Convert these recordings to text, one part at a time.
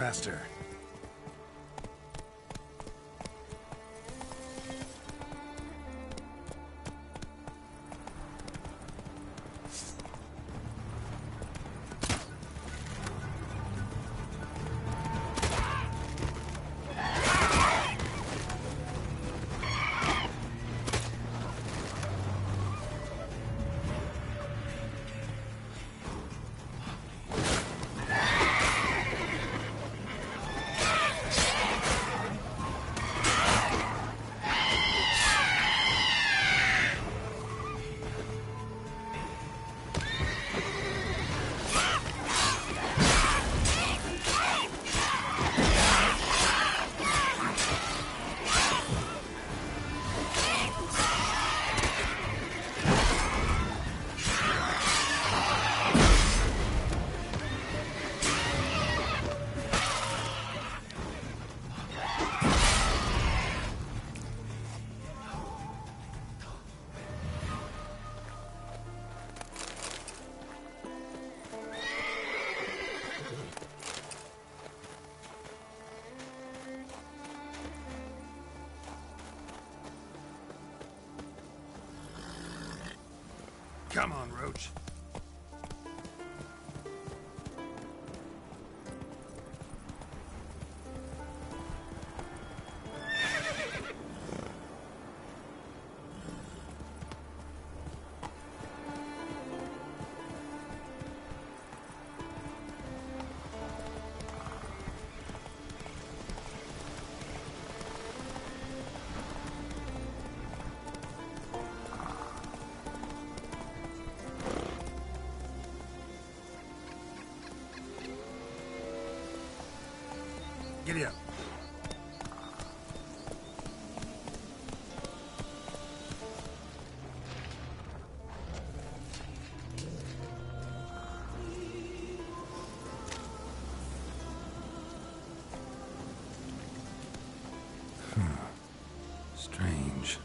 faster. Come on, Roach. Giddy up. Strange.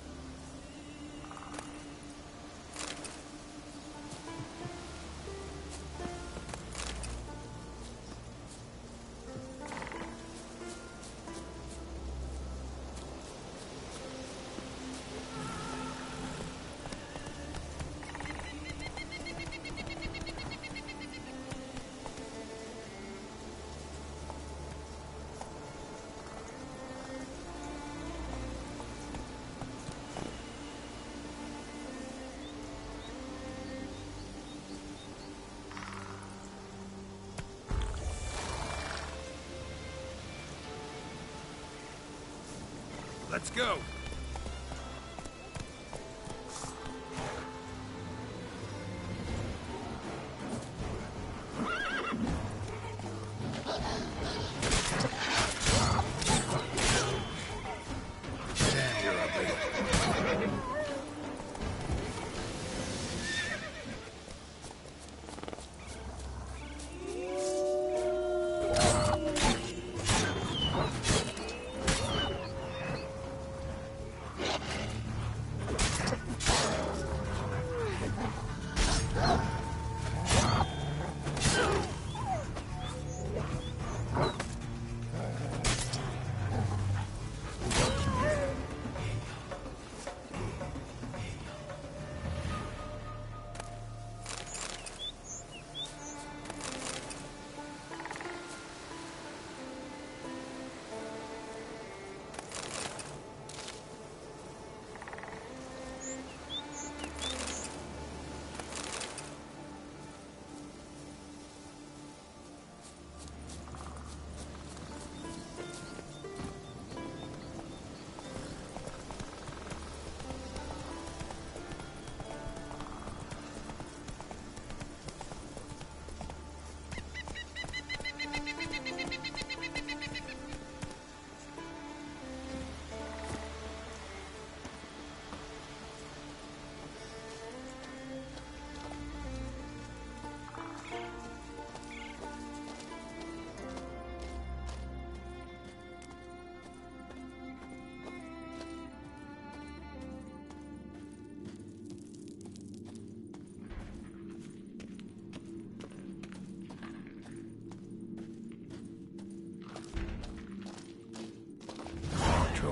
Let's go. Damn, you're ugly.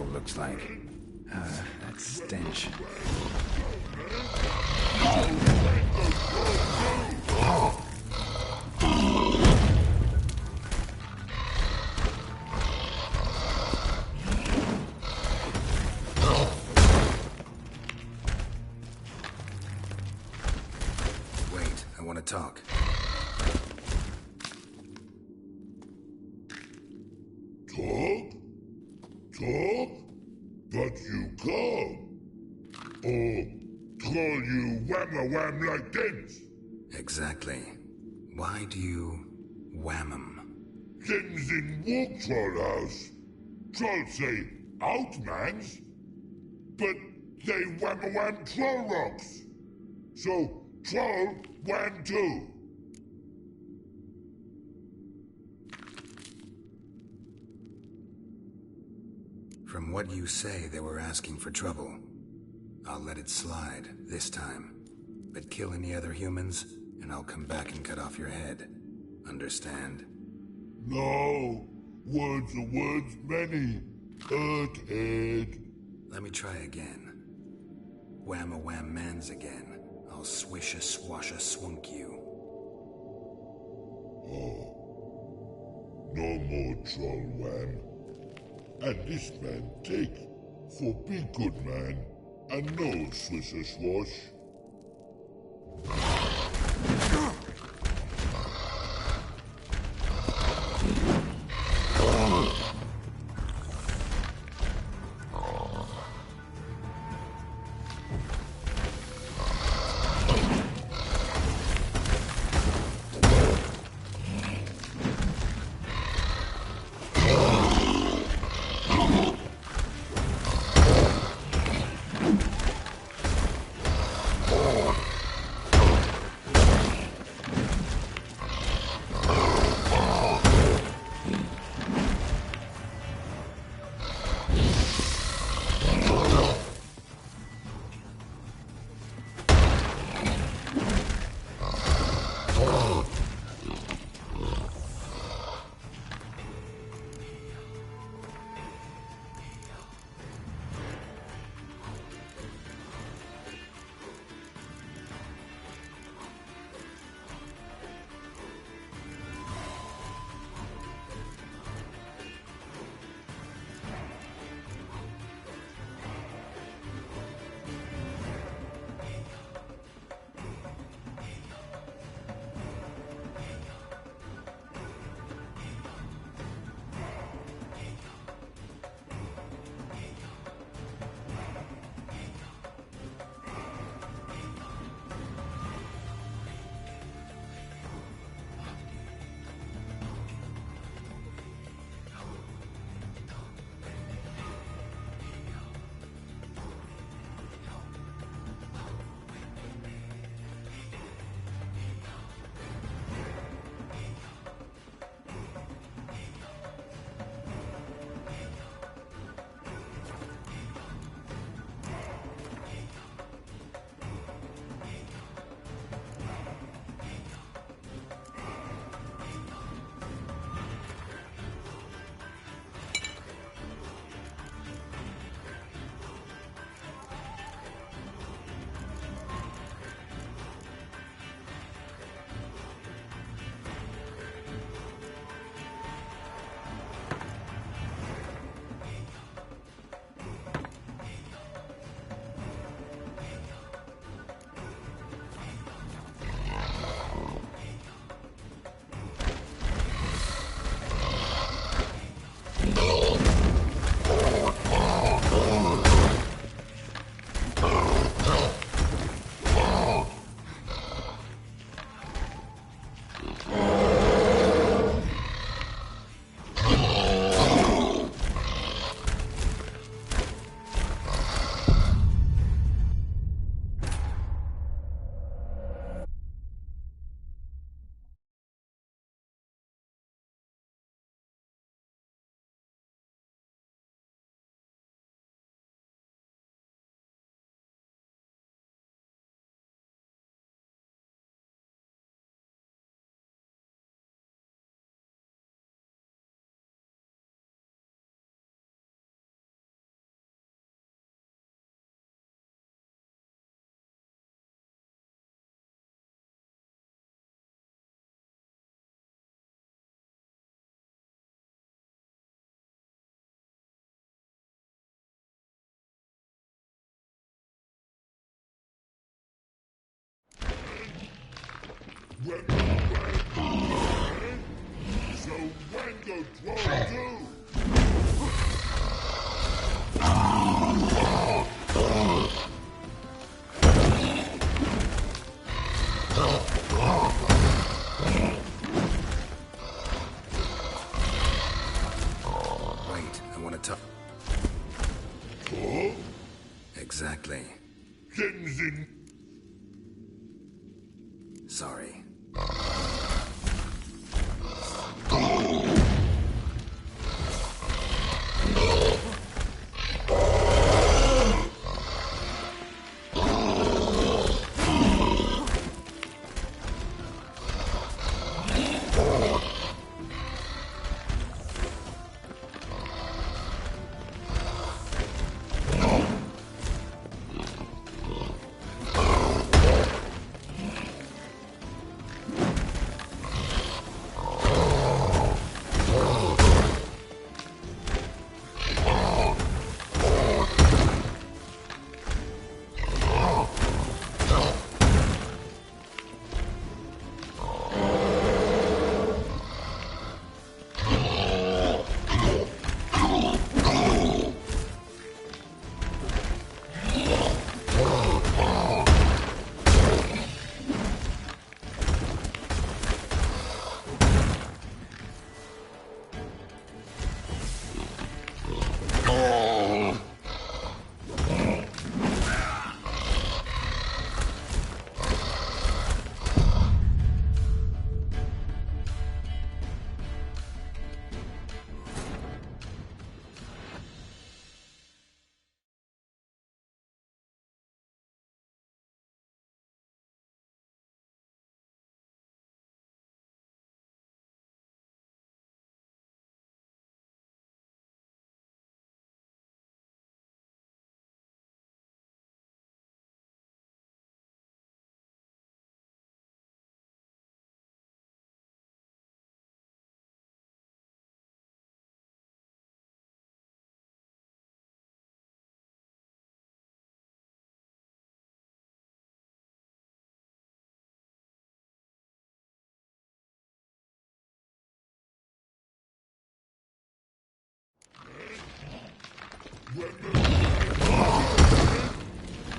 looks like. That stench. Wait, I want to talk. Talk? Talk? But you can't. Or call you wham-a-wham like Dims. Exactly. Why do you wham 'em? Dims in Walk Troll House. Trolls say outmans, but they wham-a-wham troll rocks. So troll wham too. From what you say, they were asking for trouble. I'll let it slide, this time. But kill any other humans, and I'll come back and cut off your head. Understand? No. Words are words many. Head. Let me try again. Wham-a-wham mans again. I'll swish-a-swash-a-swunk you. Oh. No more troll wham. And this man take, for be good man, and no swish-a-swash. So when go troll do? Wait, I want to talk. Huh? Exactly. Tenzin. Sorry.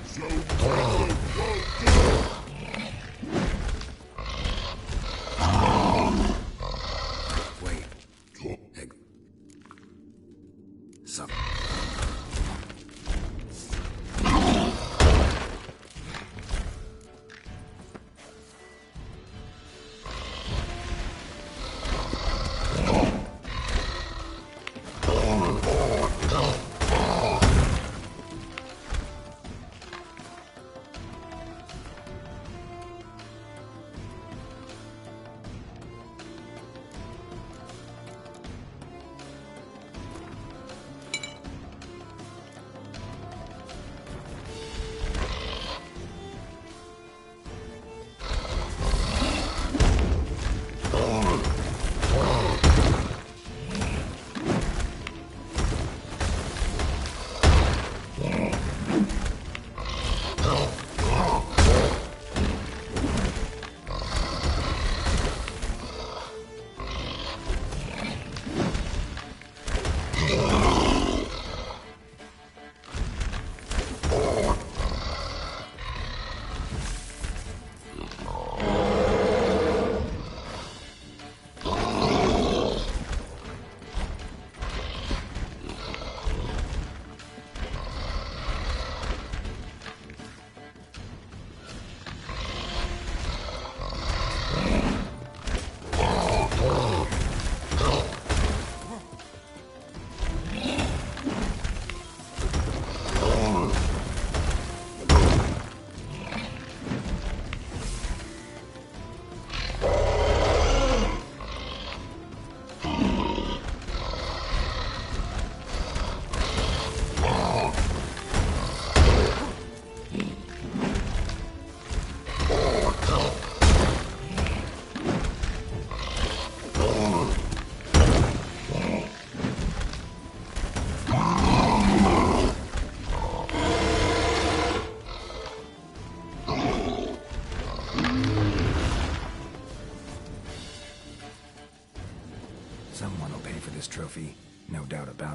So when go troll do? Wait. Some.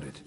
it.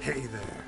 Hey there.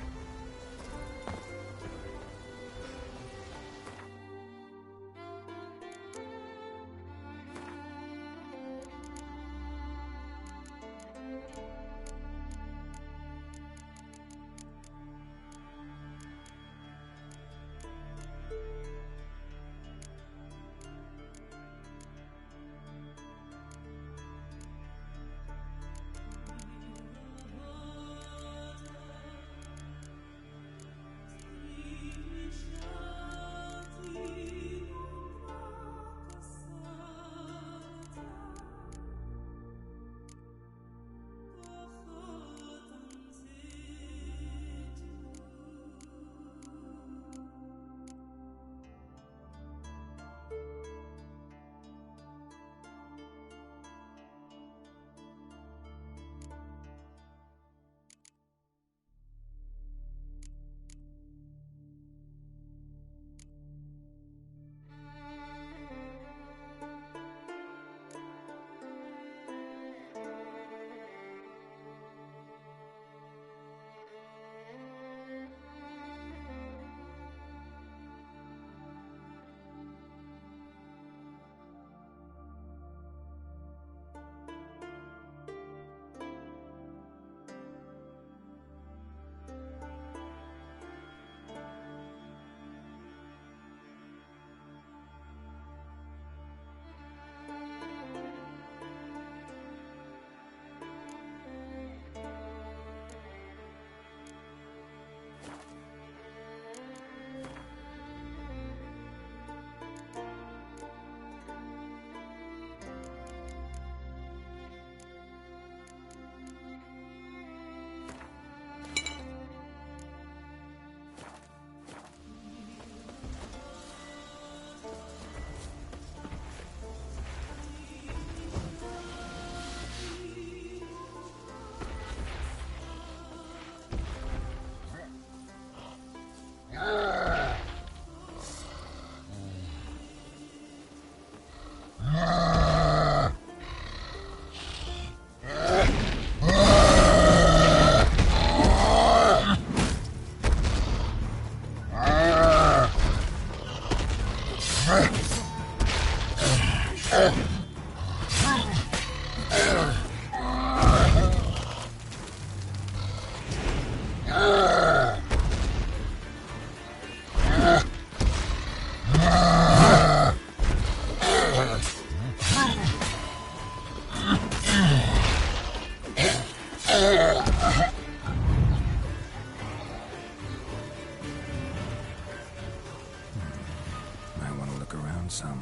Might want to look around some.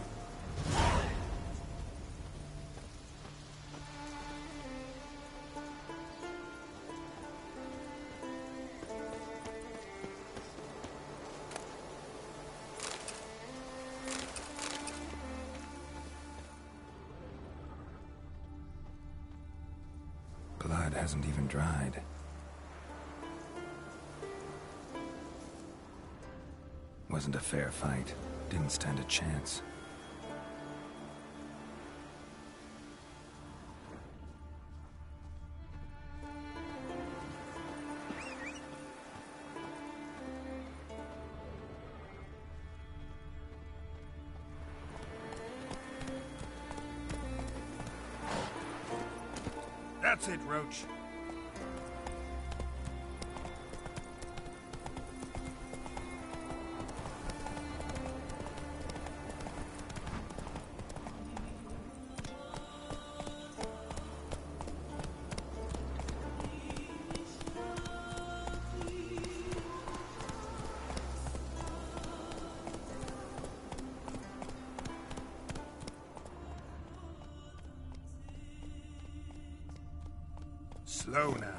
Blood hasn't even dried. Wasn't a fair fight. Didn't stand a chance. That's it, Roach. Slow now.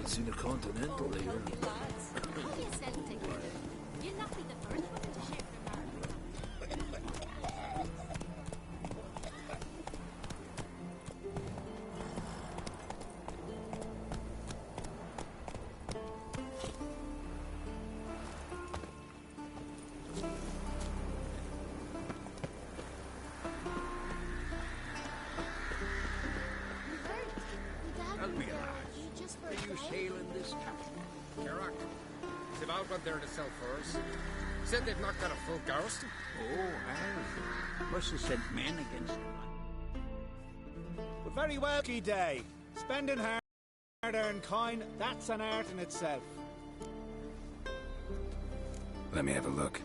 Seen a Continental here. Out there to sell furs. Said they've not got a full garrison. Oh, aye. Must have sent men against them. But very well, day. Spending hard-earned coin, that's an art in itself. Let me have a look.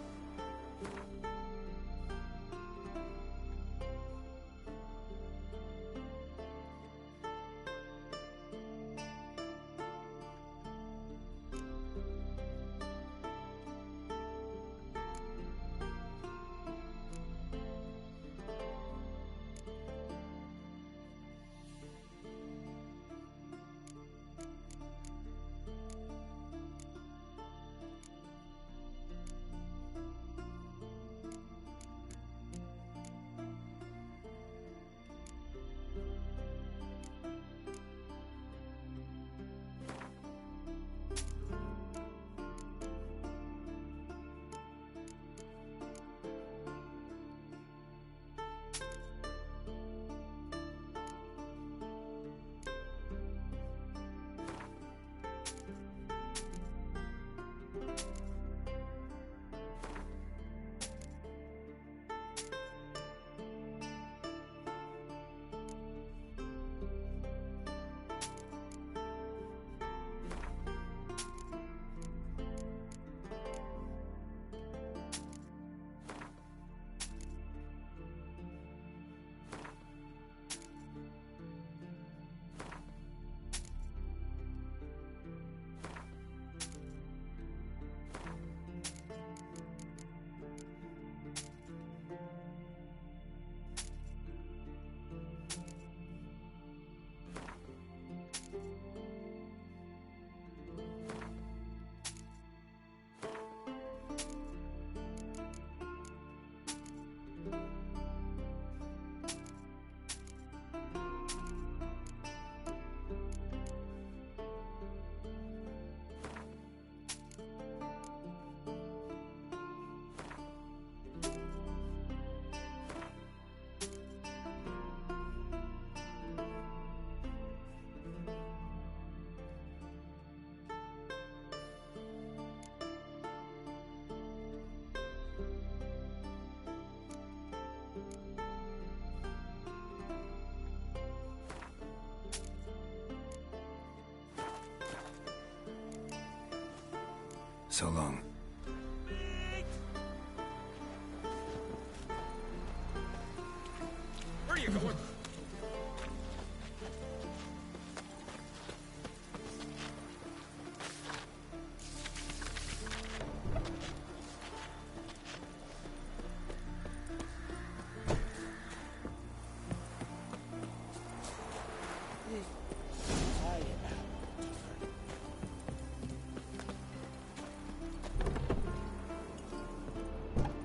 So long. Where are you going?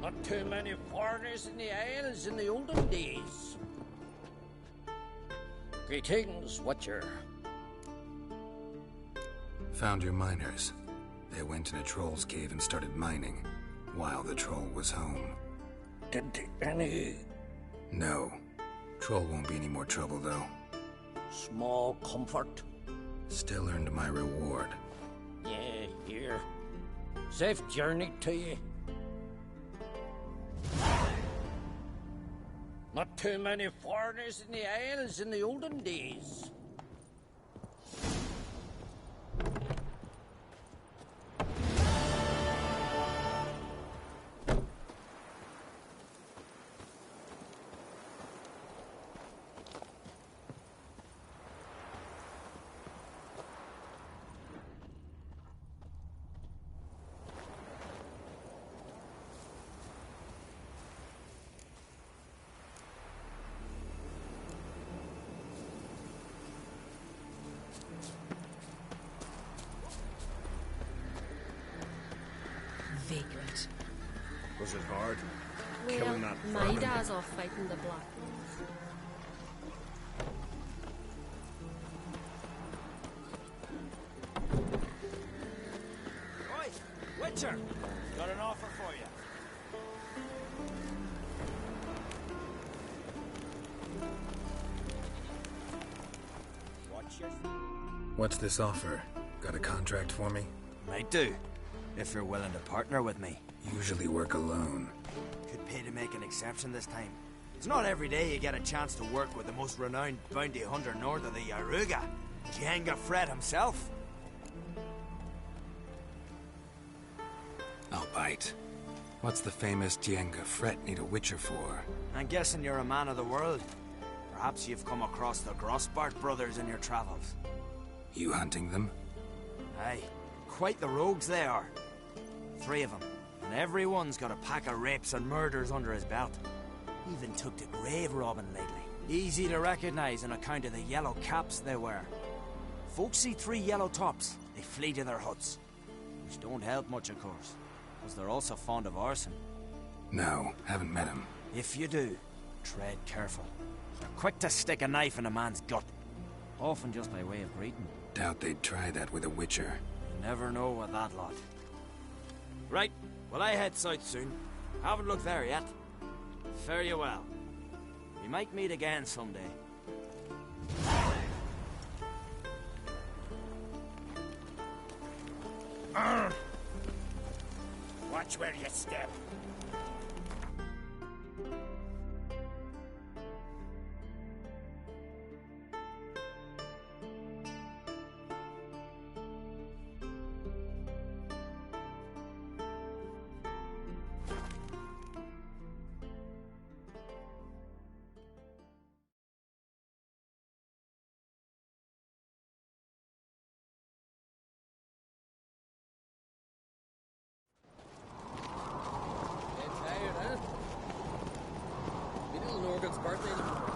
Not too many foreigners in the Isles in the olden days. Greetings, Watcher. Found your miners. They went in a troll's cave and started mining, while the troll was home. Did any No. Troll won't be any more trouble, though. small comfort? Still earned my reward. Yeah, here. Safe journey to you. Not too many foreigners in the Isles in the olden days. Vagrant. Was it hard? Well, Killing that my vermin? dad's off fighting the Black Ones. Oi, Witcher! Got an offer for you. Watch your... What's this offer? Got a contract for me? Might do, if you're willing to partner with me. Usually work alone. Could pay to make an exception this time. It's not every day you get a chance to work with the most renowned bounty hunter north of the Yaruga, Jenga Fred himself. I'll bite. What's the famous Jenga Fret need a witcher for? I'm guessing you're a man of the world. Perhaps you've come across the Grossbart brothers in your travels. You hunting them? Aye, quite the rogues they are. 3 of them, and every one's got a pack of rapes and murders under his belt. Even took to grave robbing lately. Easy to recognize on account of the yellow caps they wear. Folks see 3 yellow tops, they flee to their huts. Which don't help much, of course, because they're also fond of arson. No, haven't met him. If you do, tread careful. They're quick to stick a knife in a man's gut, often just by way of greeting. Doubt they'd try that with a witcher. You never know with that lot. Right, well I head south soon. Haven't looked there yet. Fare you well. We might meet again someday. Watch where you step. Tired, huh? You know Norgan's birthday tomorrow.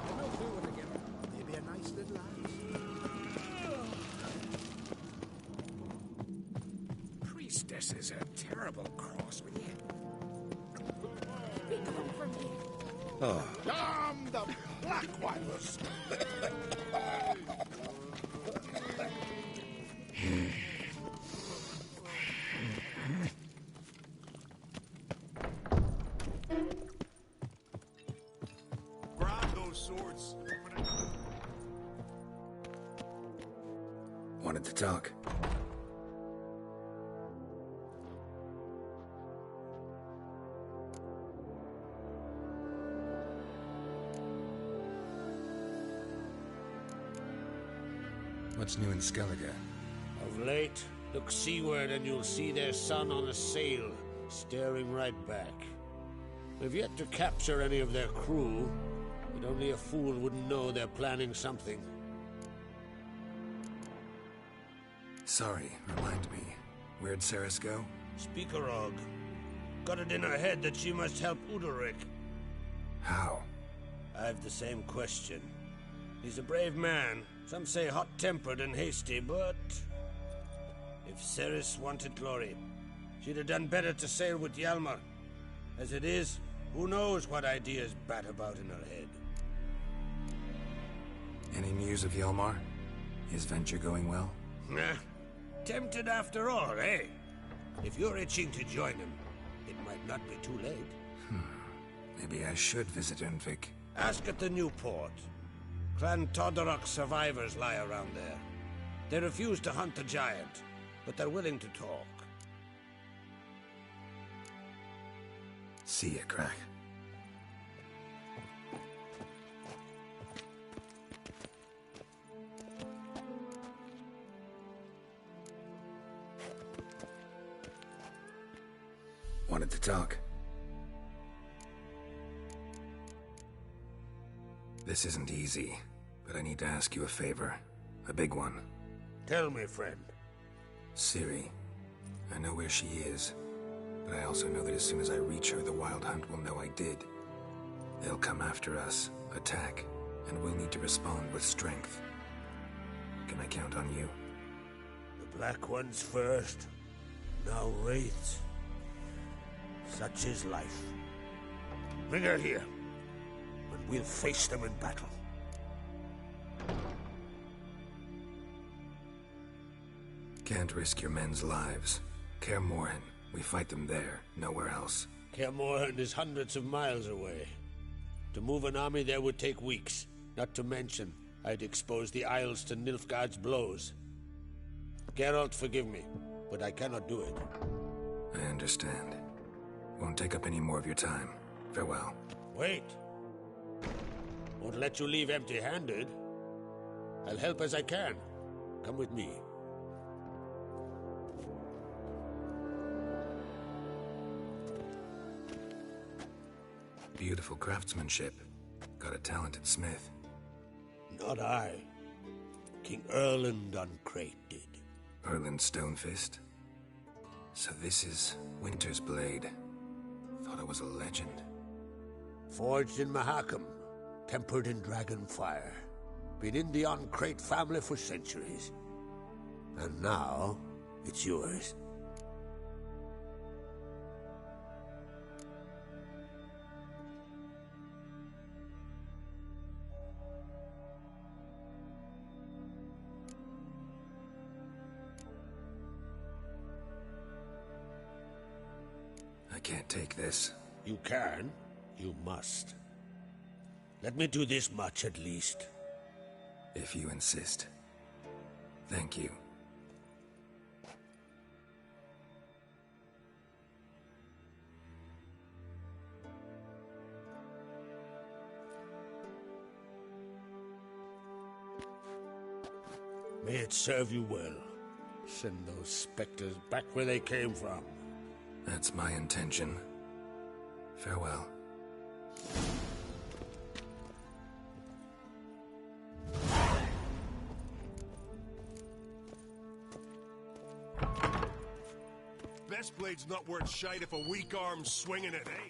I've no clue when to give her. Maybe a nice little house. Priestesses are terrible cross with you. Be gone from here. Damn the black ones! Grab those swords. Wanted to talk. What's new in Skellige? Of late, Look seaward and you'll see their sun on a sail, staring right back. We've yet to capture any of their crew, but only a fool wouldn't know they're planning something. Sorry, remind me. Where'd Ceres go? Speakerog. Got it in her head that she must help Udalryk. How? I've the same question. He's a brave man. Some say hot-tempered and hasty, but... if Ceres wanted glory, she'd have done better to sail with Hjalmar. As it is, who knows what ideas bat about in her head. Any news of Hjalmar? His venture going well? Nah. Tempted after all, eh? If you're itching to join him, it might not be too late. Maybe I should visit Undvik. Ask at the new port. Clan Todorok survivors lie around there. They refuse to hunt the giant, but they're willing to talk. See ya, Crack. Wanted to talk. This isn't easy, but I need to ask you a favor. A big one. Tell me, friend. Ciri. I know where she is, but I also know that as soon as I reach her, the Wild Hunt will know I did. They'll come after us, attack, and we'll need to respond with strength. Can I count on you? The Black Ones first, now Wraiths. Such is life. Bring her here, and we'll face them in battle. Can't risk your men's lives. Kaer Morhen. We fight them there, nowhere else. Kaer Morhen is hundreds of miles away. To move an army there would take weeks. Not to mention, I'd expose the Isles to Nilfgaard's blows. Geralt, forgive me, but I cannot do it. I understand. Won't take up any more of your time. Farewell. Wait. Won't let you leave empty-handed. I'll help as I can. Come with me. Beautiful craftsmanship. Got a talented smith. Not I. King Erland Uncrate did. Erland Stonefist? So this is Winter's Blade. Thought it was a legend. Forged in Mahakam, tempered in dragon fire. Been in the Uncrate family for centuries. And now, it's yours. I can't take this. You can, you must. Let me do this much at least. If you insist. Thank you. May it serve you well. Send those specters back where they came from. That's my intention. Farewell. Best blade's not worth shite if a weak arm's swinging it, eh?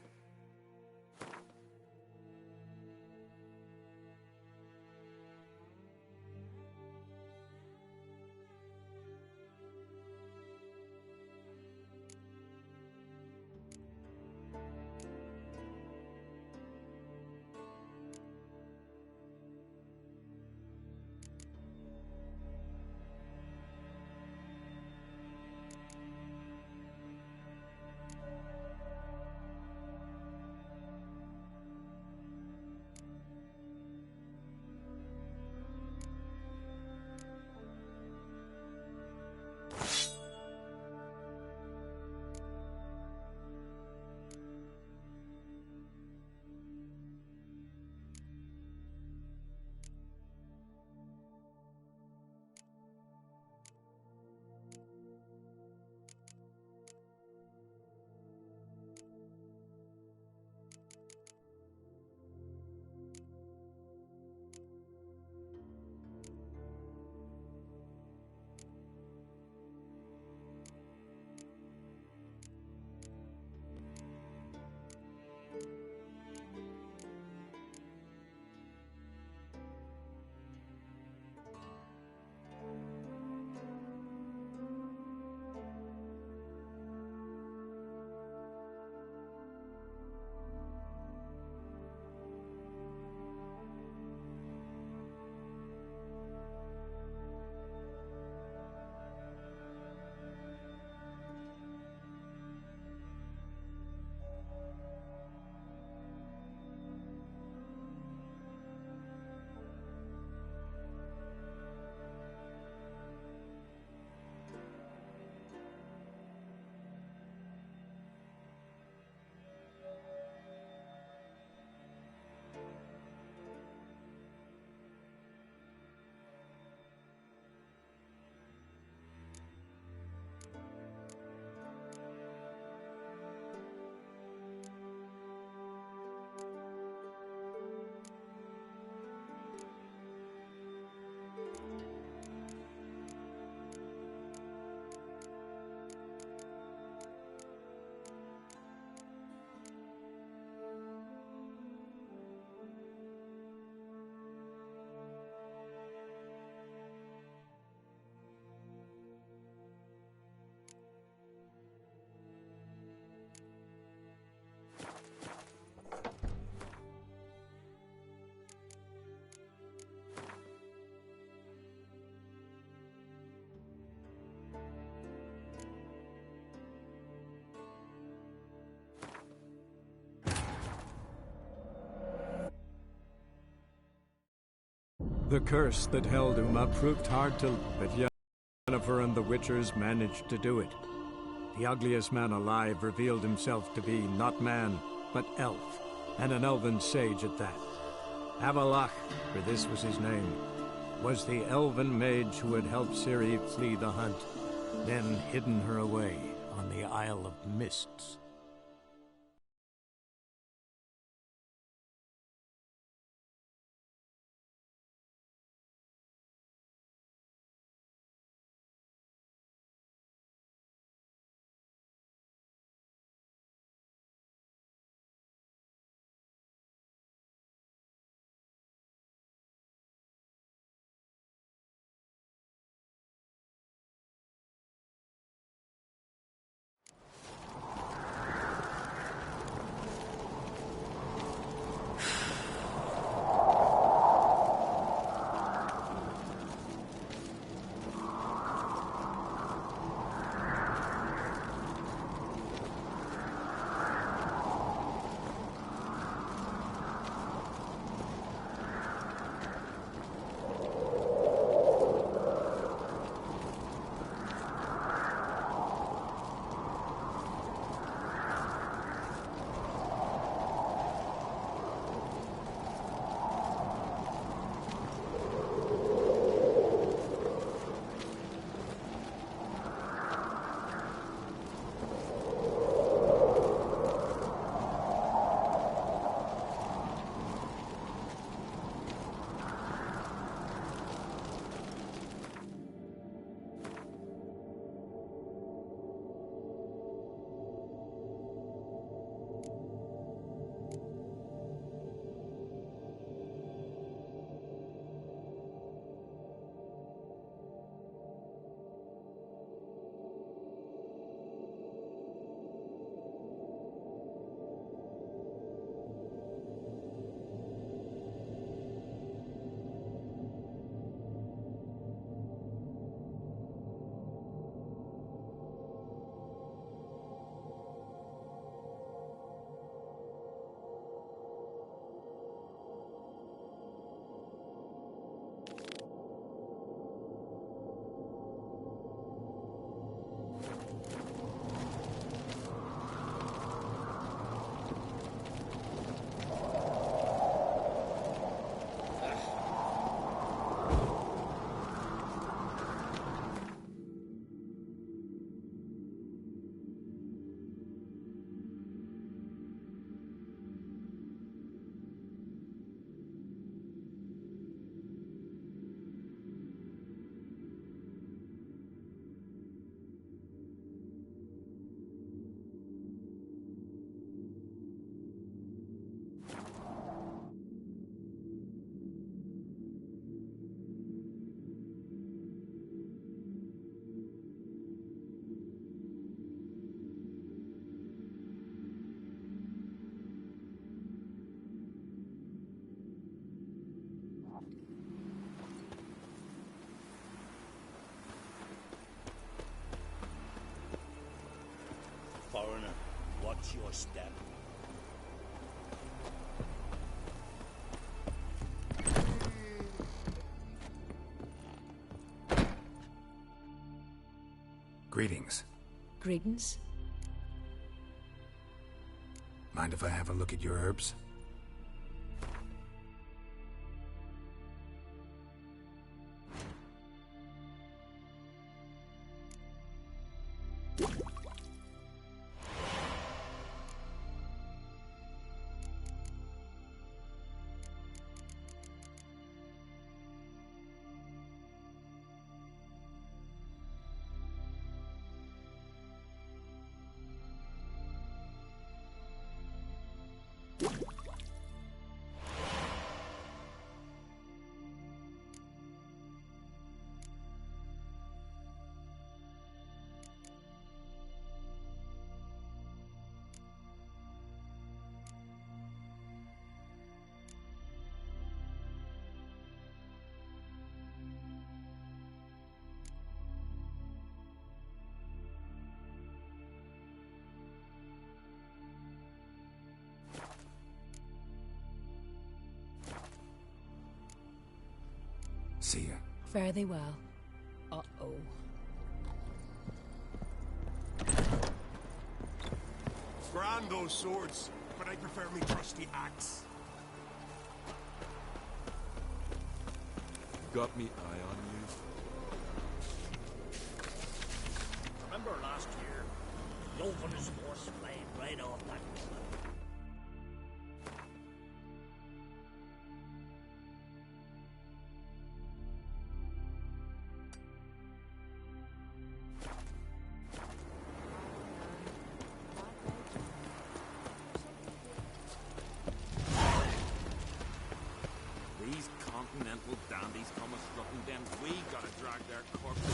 The curse that held Uma proved hard to... But Yennefer and the Witchers managed to do it. The ugliest man alive revealed himself to be not man, but elf, and an elven sage at that. Avallac'h, for this was his name, was the elven mage who had helped Ciri flee the hunt, then hidden her away on the Isle of Mists. Foreigner, watch your step. Greetings. Greetings. Mind if I have a look at your herbs? See ya. Fare thee well. Uh-oh. Grand those swords, but I prefer me trusty axe. Got me eye on you. Remember last year? Love on his horse flying right off that woman. These continental dandies come a strutting, then we gotta drag their corpses.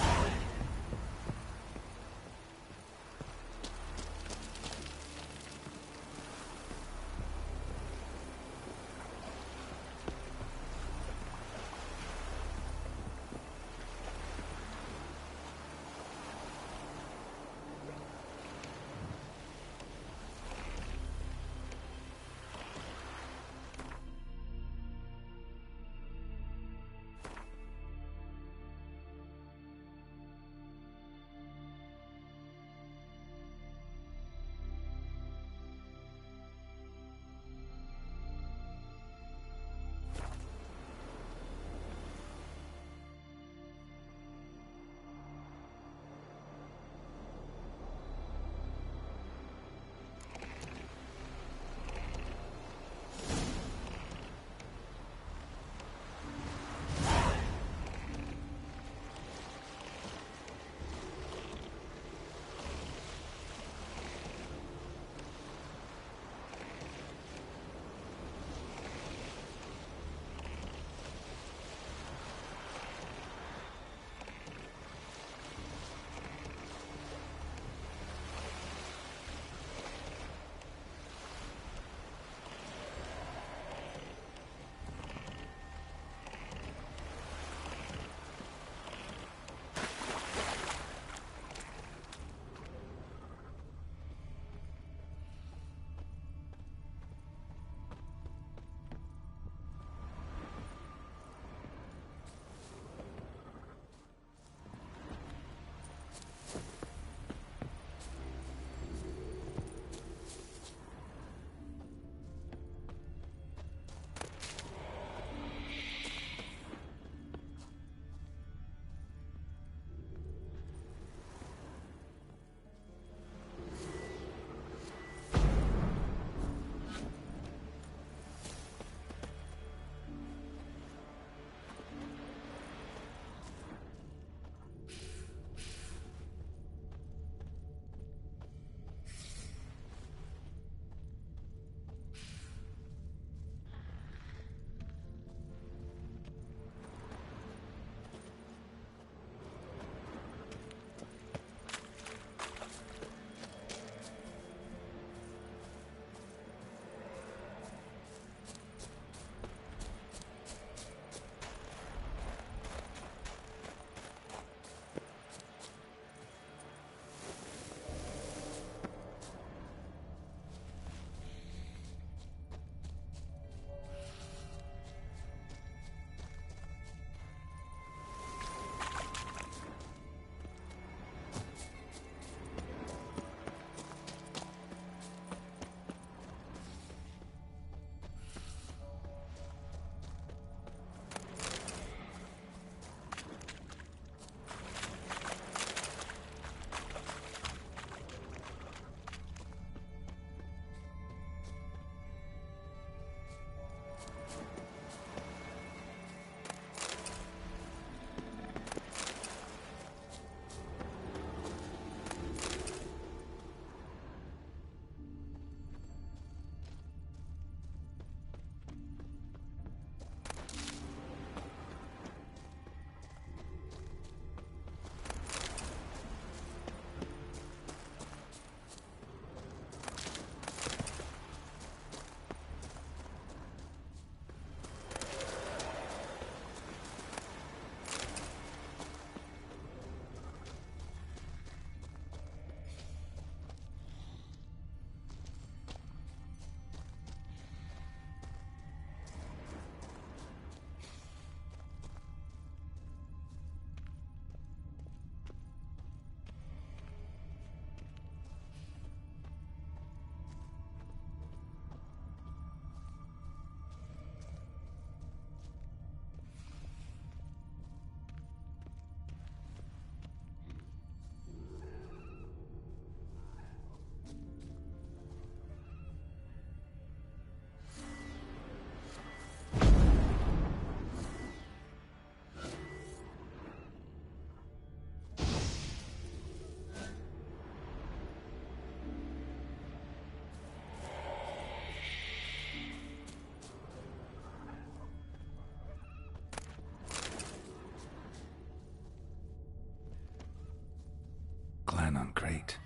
Clan on Crate.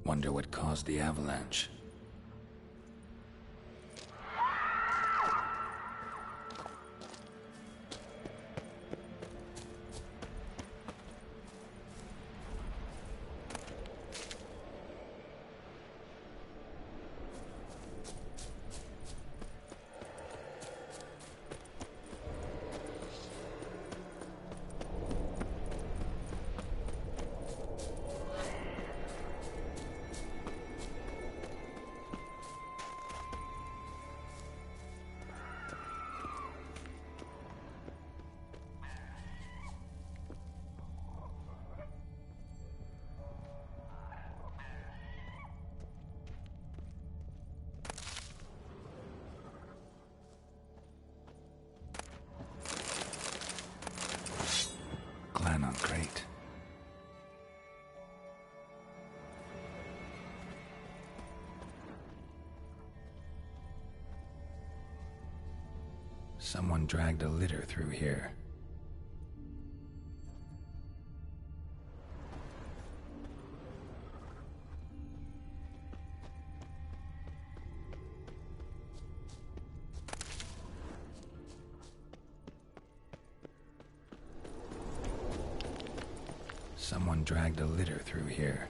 Wonder what caused the avalanche. Clan on Crate. Someone dragged a litter through here. Someone dragged a litter through here.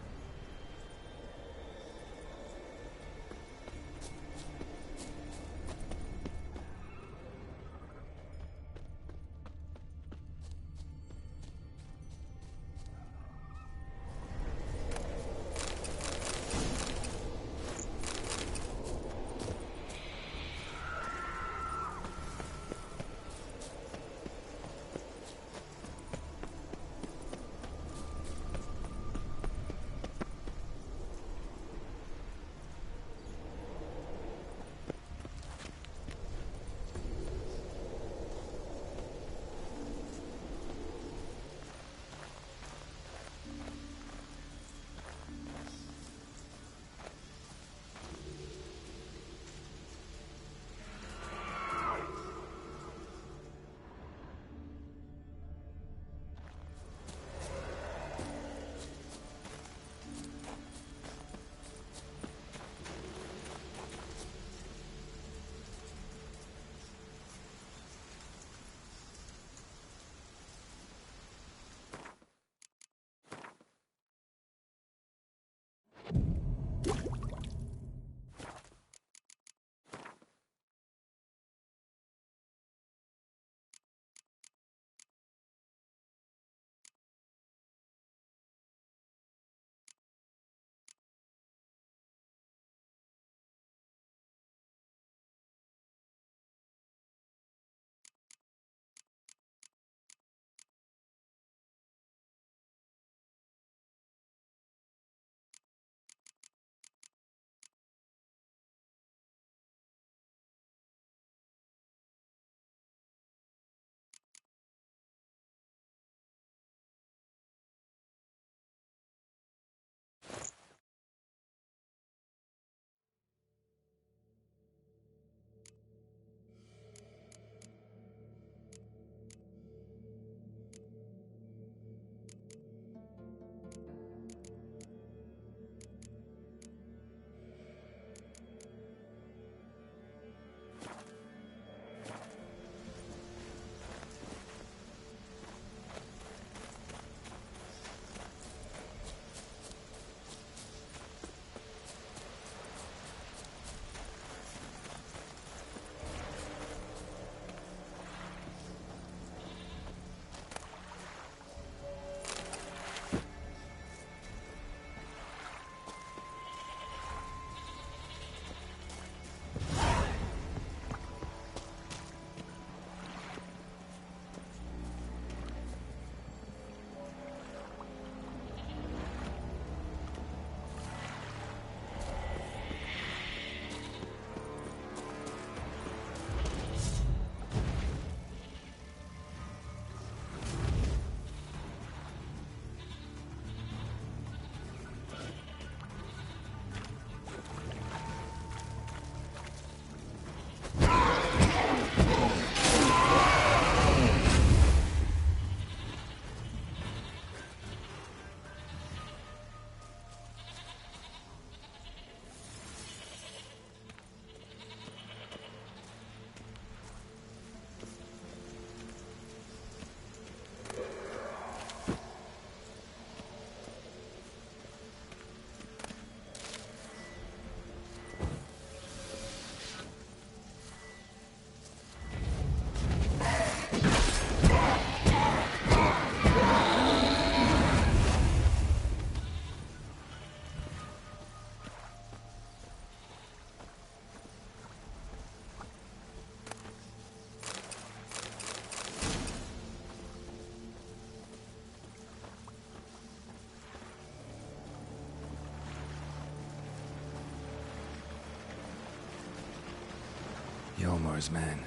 Orgrimmar's man.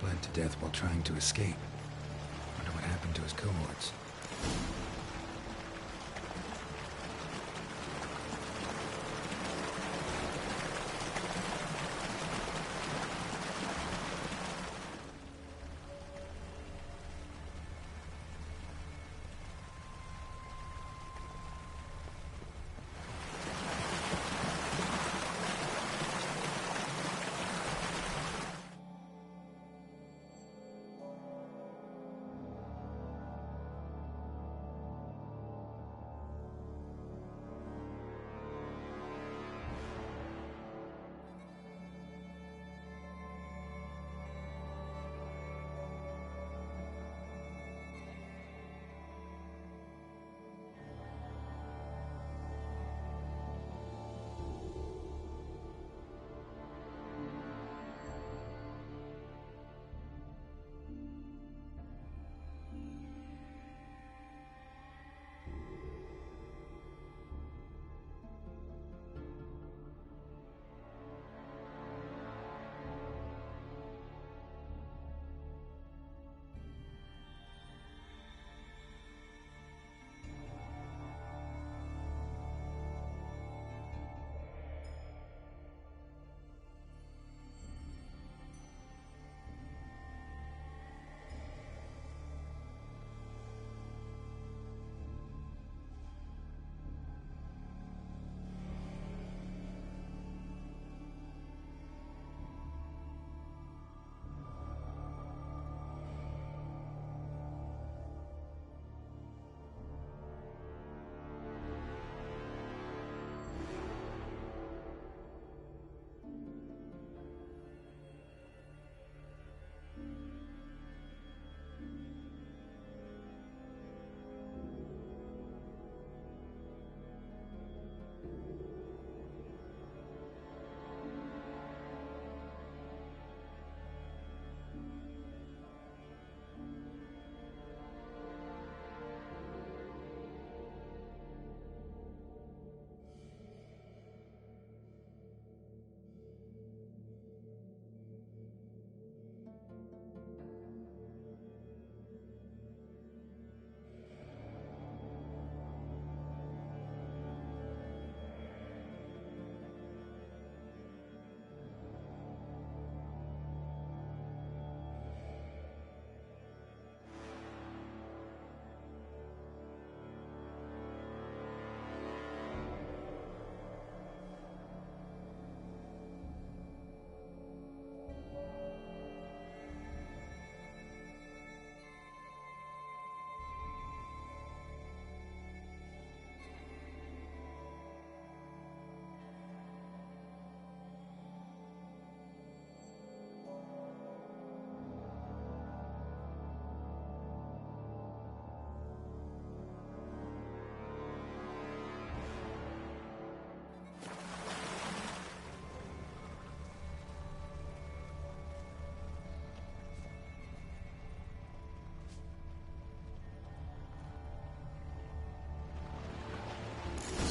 Bled to death while trying to escape. Wonder what happened to his cohorts.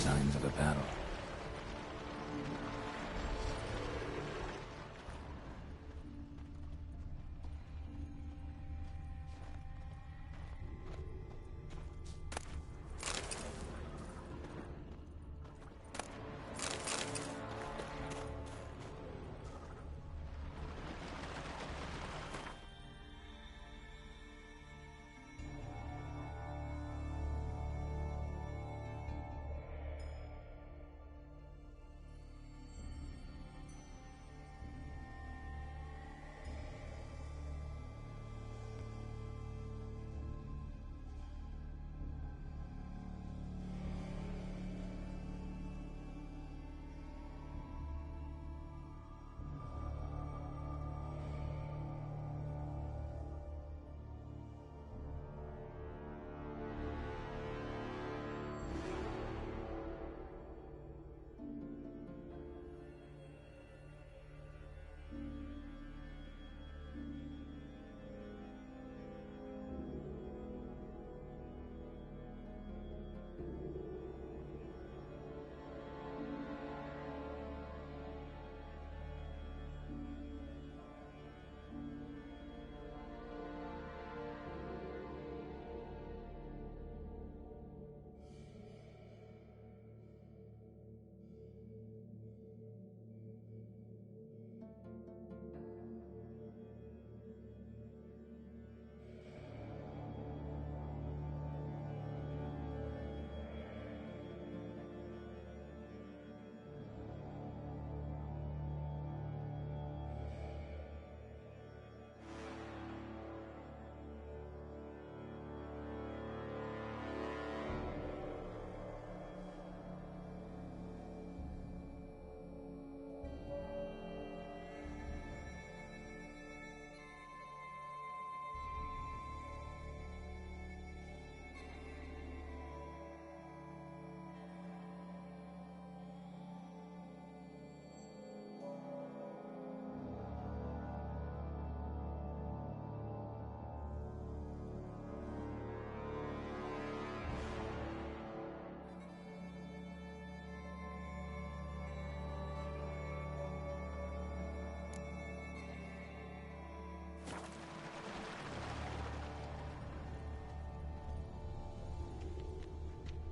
Signs of a battle.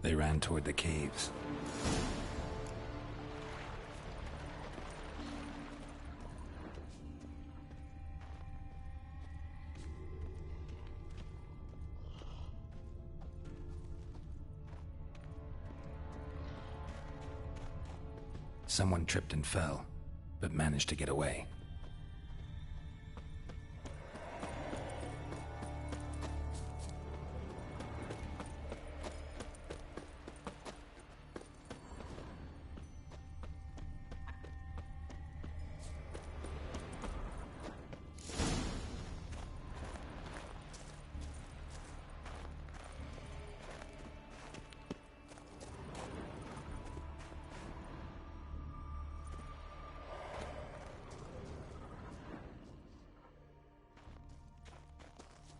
They ran toward the caves. Someone tripped and fell, but managed to get away.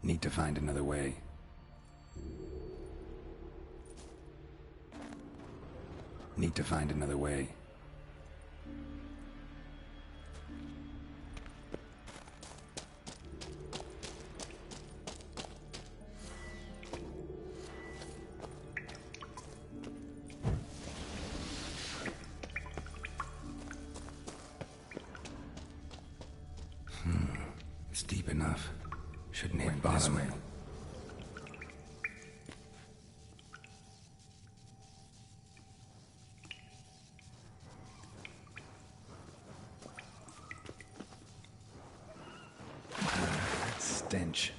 Need to find another way. Need to find another way. It's deep enough. Shouldn't hit bottom. This way. That stench.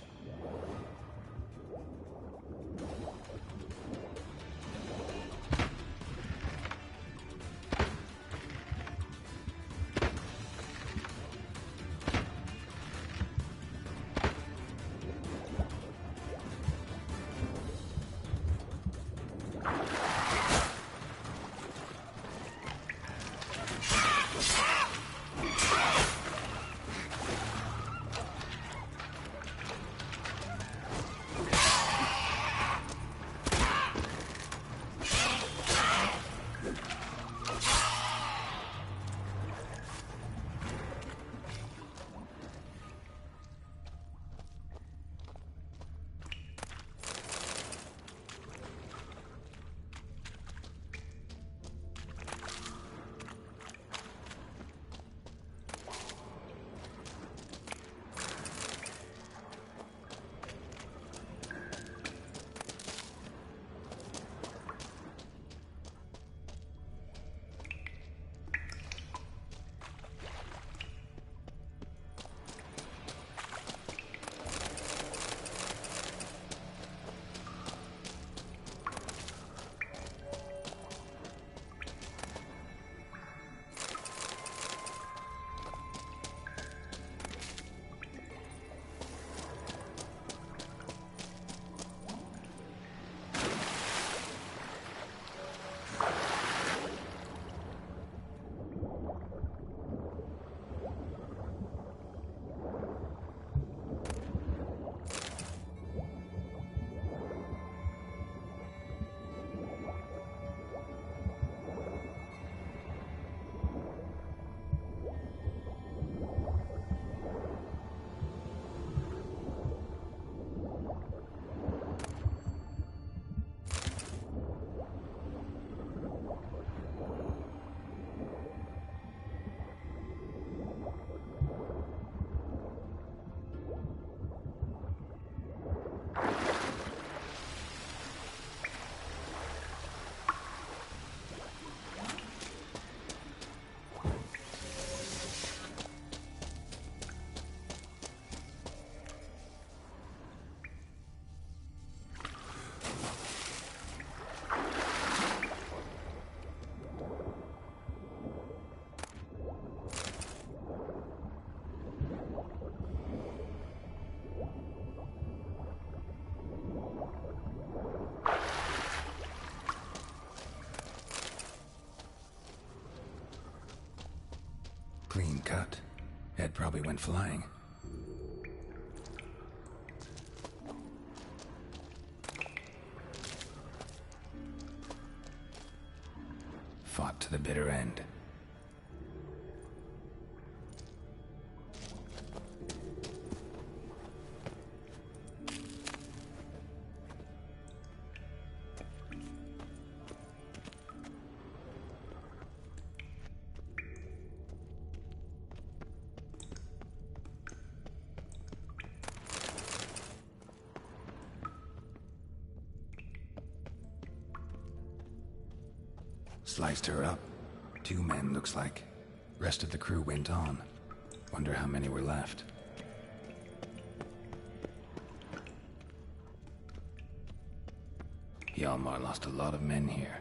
Clean cut. Head probably went flying. Fought to the bitter end. Sliced her up. 2 men, looks like. Rest of the crew went on. Wonder how many were left. Hjalmar lost a lot of men here.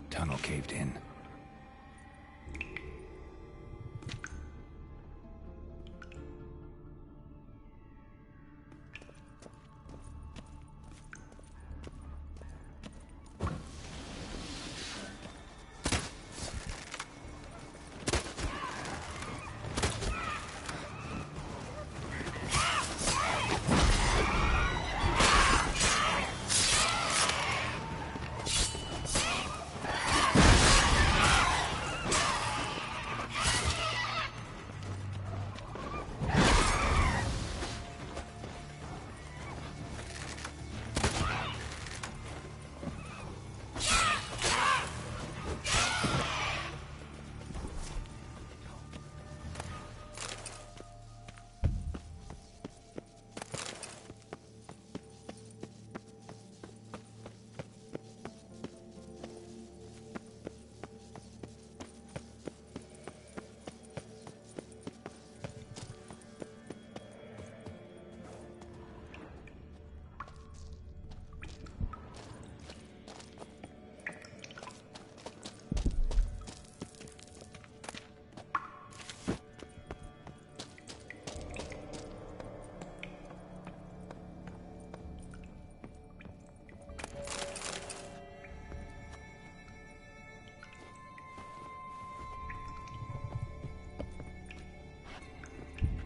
Tunnel caved in.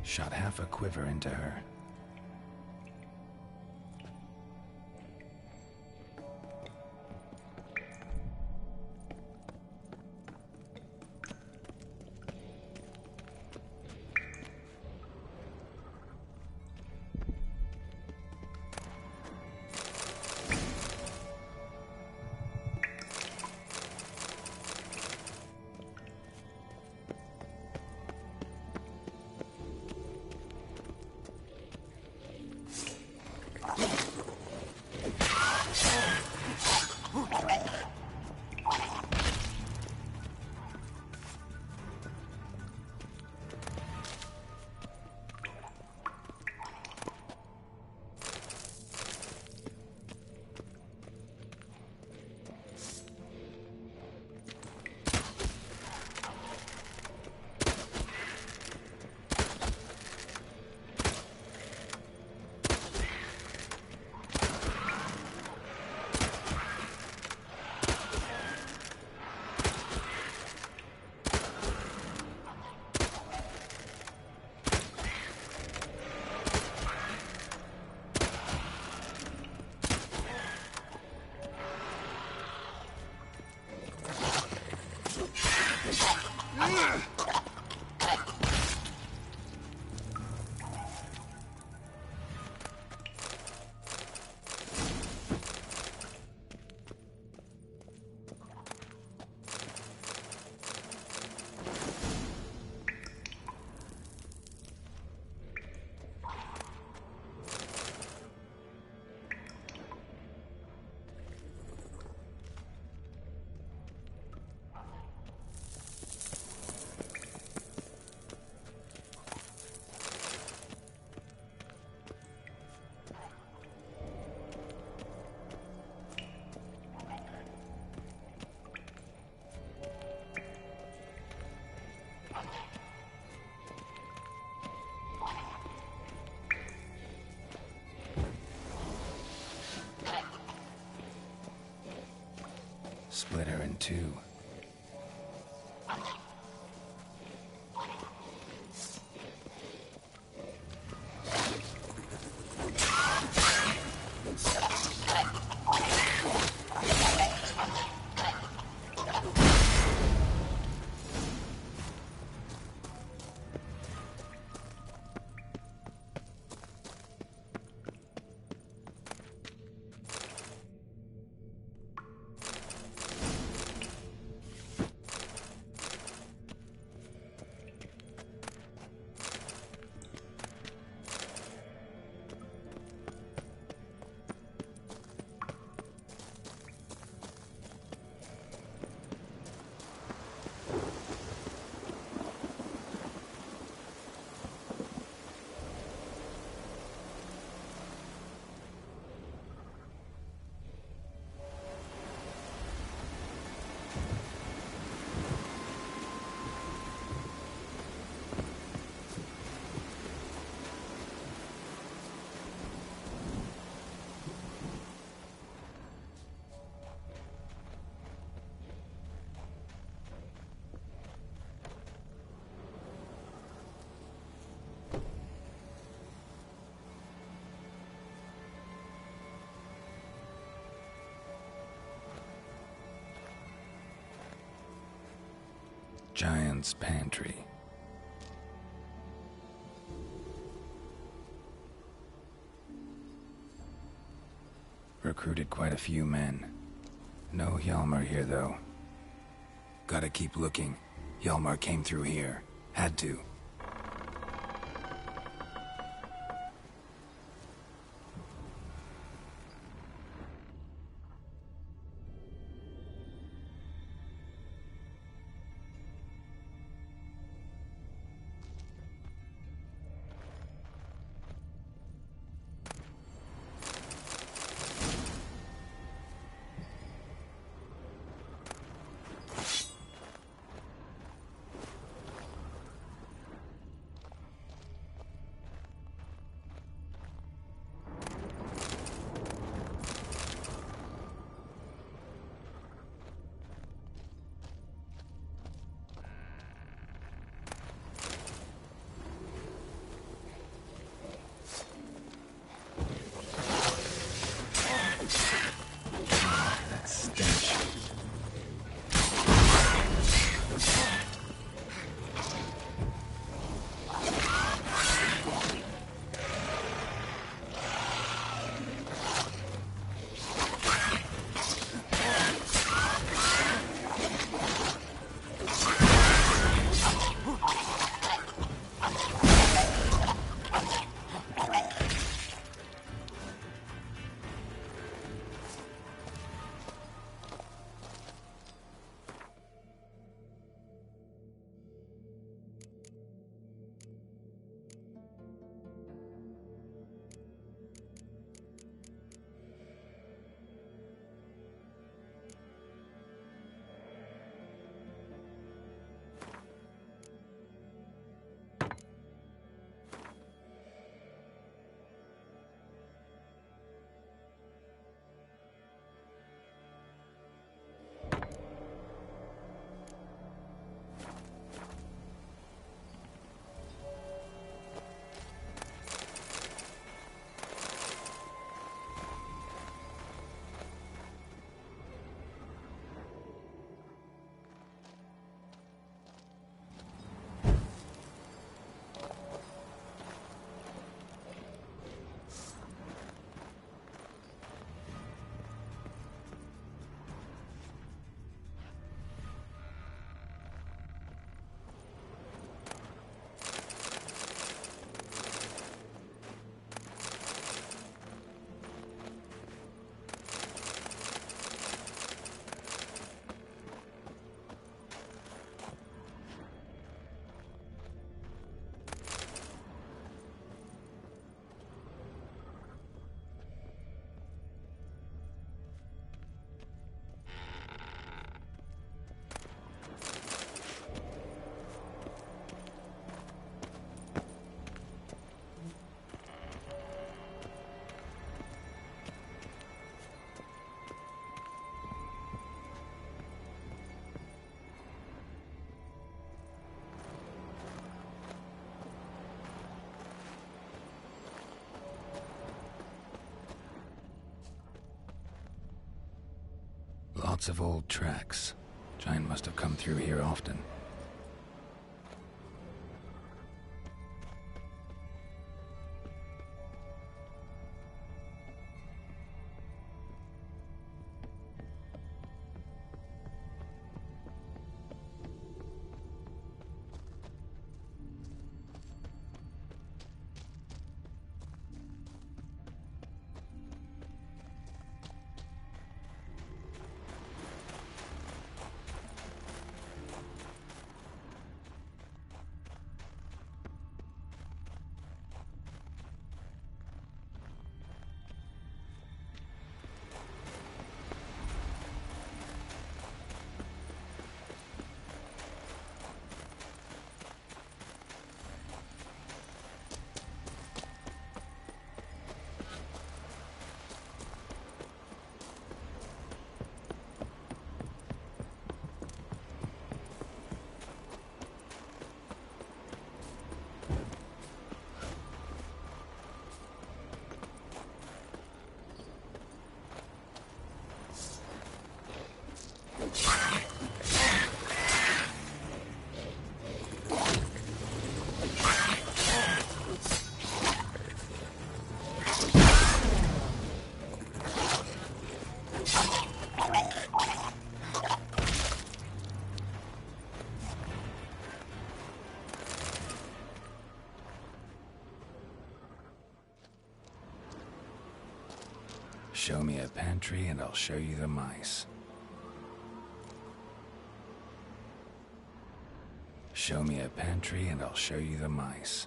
Shot half a quiver into her. Split her in two. Giant's Pantry. Recruited quite a few men. No Hjalmar here, though. Gotta keep looking. Hjalmar came through here. Had to. Lots of old tracks. Giant must have come through here often. Show me a pantry and I'll show you the mice. Show me a pantry and I'll show you the mice.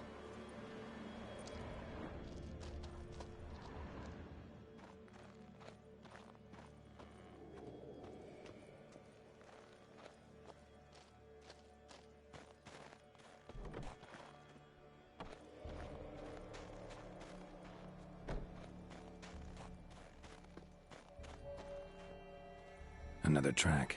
Another track.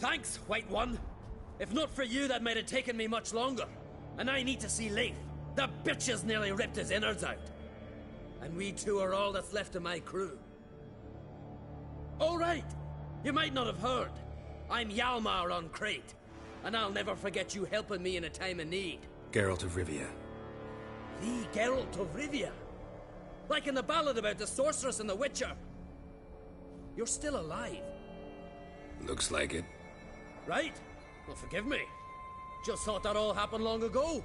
Thanks, White One. If not for you, that might have taken me much longer. And I need to see Leif. The bitch has nearly ripped his innards out. And we two are all that's left of my crew. All right. You might not have heard. I'm Hjalmar on Crete. And I'll never forget you helping me in a time of need. Geralt of Rivia. The Geralt of Rivia? Like in the ballad about the sorceress and the witcher. You're still alive. Looks like it. Right? Well, forgive me. Just thought that all happened long ago.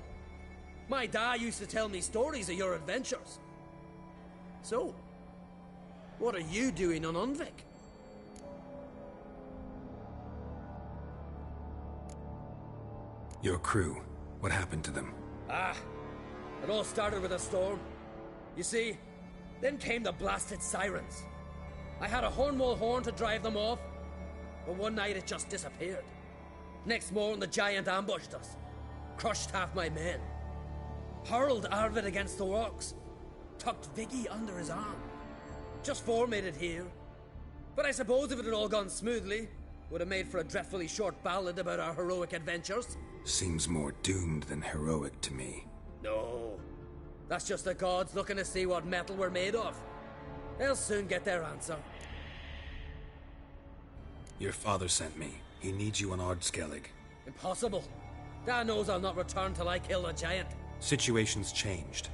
My dad used to tell me stories of your adventures. So, what are you doing on Undvik? Your crew. What happened to them? It all started with a storm. You see, then came the blasted sirens. I had a Hornwall horn to drive them off, but one night it just disappeared. Next morning the giant ambushed us, crushed half my men, hurled Arvid against the rocks, tucked Viggy under his arm. Just four made it here. But I suppose if it had all gone smoothly, would have made for a dreadfully short ballad about our heroic adventures. Seems more doomed than heroic to me. No. That's just the gods looking to see what metal we're made of. They'll soon get their answer. Your father sent me. He needs you on Ardskellig. Impossible. Dad knows I'll not return till I kill the giant. Situation's changed.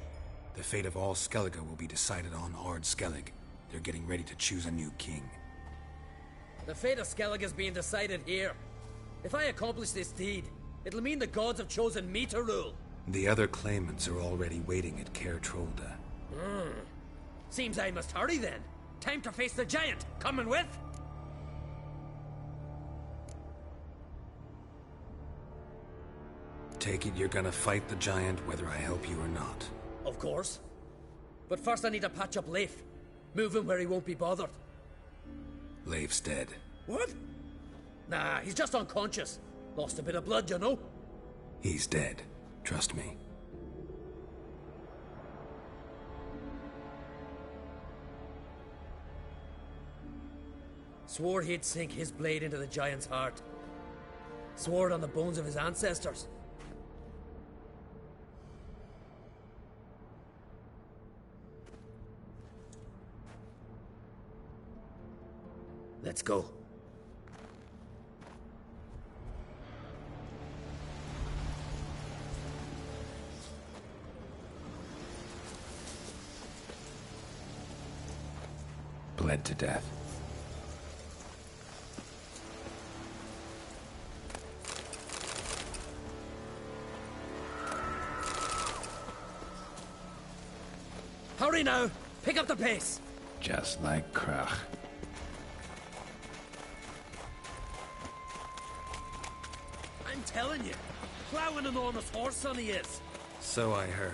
The fate of all Skellige will be decided on Ardskellig. They're getting ready to choose a new king. The fate of Skellige is being decided here. If I accomplish this deed, it'll mean the gods have chosen me to rule. The other claimants are already waiting at Caer Trolda. Seems I must hurry then. Time to face the giant. Coming with? Take it you're gonna fight the giant whether I help you or not. Of course. But first I need to patch up Leif. Move him where he won't be bothered. Leif's dead. What? Nah, he's just unconscious. Lost a bit of blood, you know. He's dead. Trust me. Swore he'd sink his blade into the giant's heart. Swore it on the bones of his ancestors. Let's go. Bled to death. Hurry now! Pick up the pace! Just like Krach. I'm telling you, plow an enormous horse son he is. So I heard.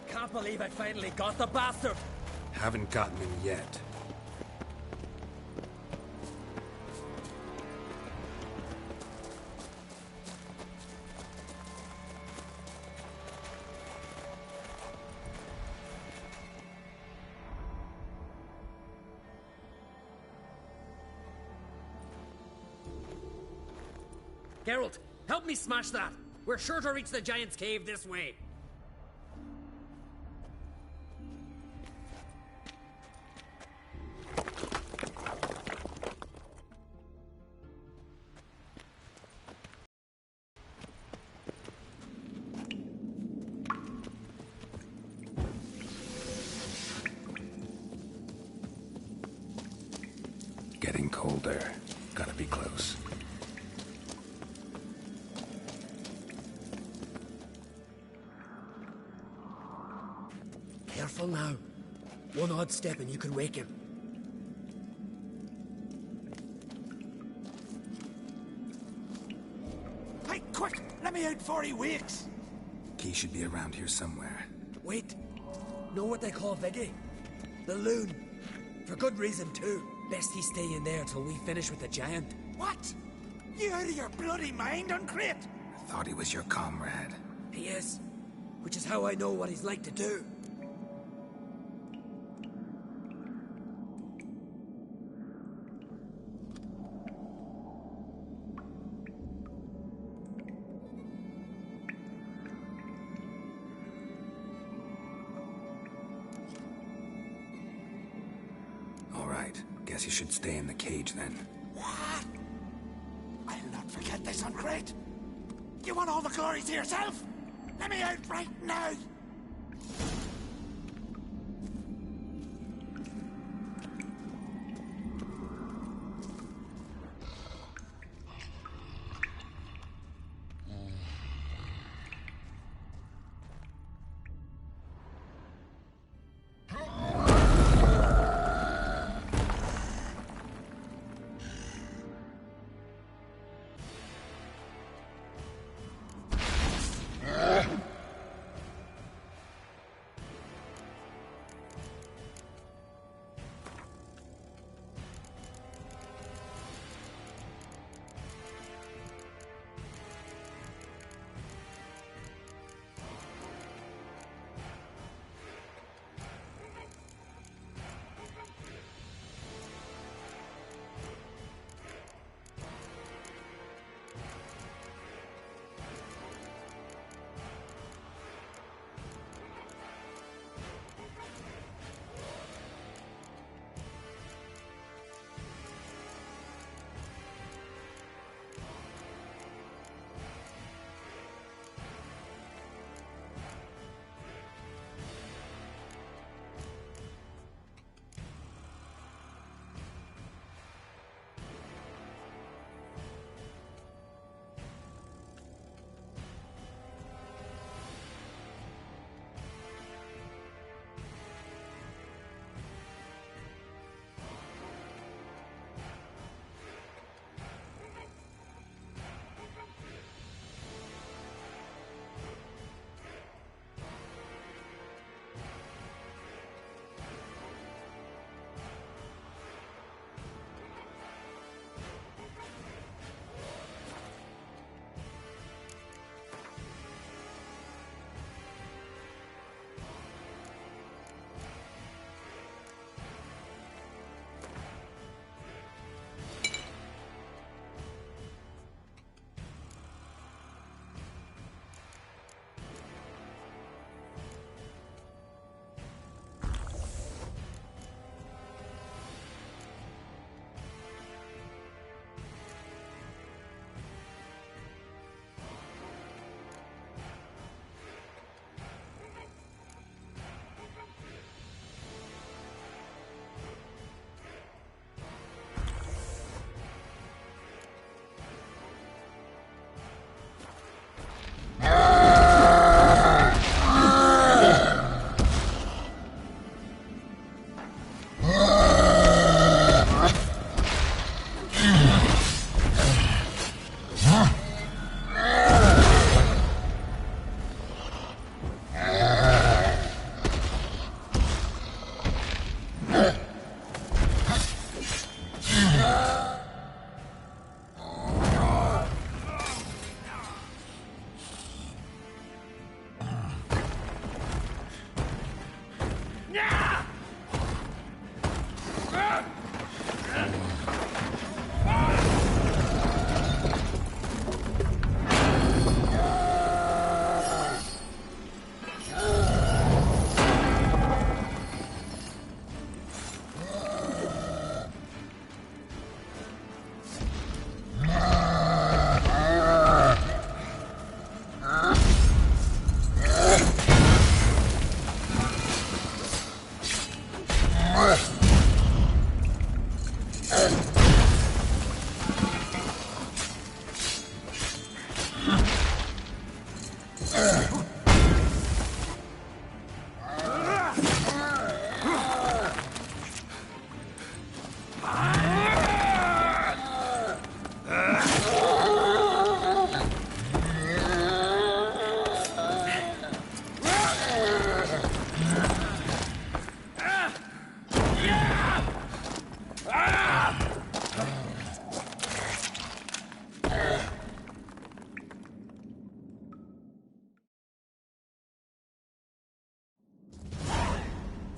Can't believe I finally got the bastard. Haven't gotten him yet. Geralt, help me smash that. We're sure to reach the giant's cave this way. Getting colder. Gotta be close. Careful now. One odd step and you could wake him. Hey, quick! Let me out before he wakes! Key should be around here somewhere. Wait. Know what they call Viggy? The loon. For good reason, too. Best he stay in there till we finish with the giant. What? You out of your bloody mind on Crete? I thought he was your comrade. He is. Which is how I know what he's like to do. Guess you should stay in the cage then. What? I'll not forget this, Uncrate. You want all the glory to yourself? Let me out right now!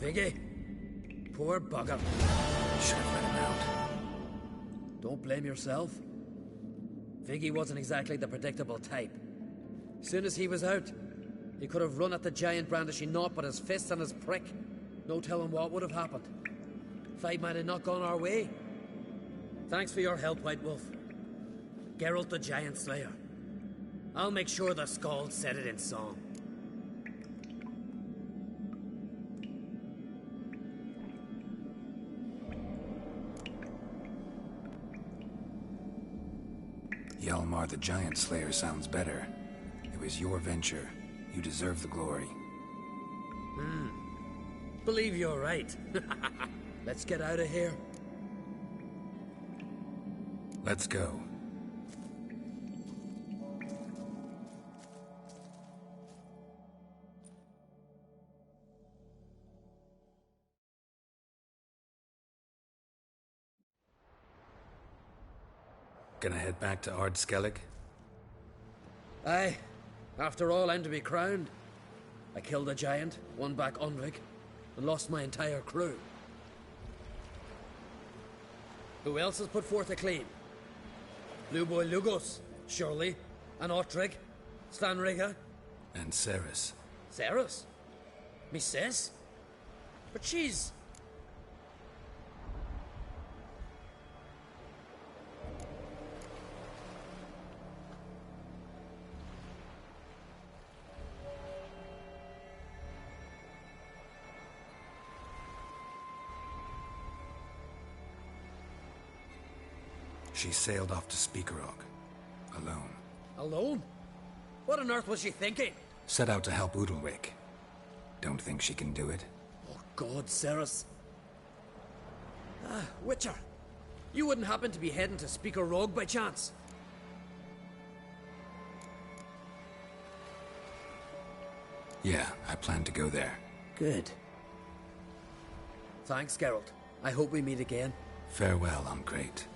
Viggy, poor bugger. Should have let him out. Don't blame yourself. Viggy wasn't exactly the predictable type. Soon as he was out, he could have run at the giant brandishing naught but his fist and his prick. No telling what would have happened. fight might have not gone our way. Thanks for your help, White Wolf. Geralt the Giant Slayer. I'll make sure the Skald said it in song. Hjalmar the Giant Slayer sounds better. It was your venture. You deserve the glory. Believe you're right. Let's get out of here. Let's go. Gonna head back to Ard Skellig? Aye. After all, I'm to be crowned. I killed a giant, won back Unrig, and lost my entire crew. Who else has put forth a claim? Blue Boy Lugos, surely, and Ottrig, Stanriga. And Cerys. Cerys? Me sis? But she's... She sailed off to Speakerog. Alone. Alone? What on earth was she thinking? Set out to help Udalric. Don't think she can do it? Oh God, Cerys. Witcher. You wouldn't happen to be heading to Speaker Rogue by chance? Yeah, I plan to go there. Good. Thanks, Geralt. I hope we meet again. Farewell, Uncrate.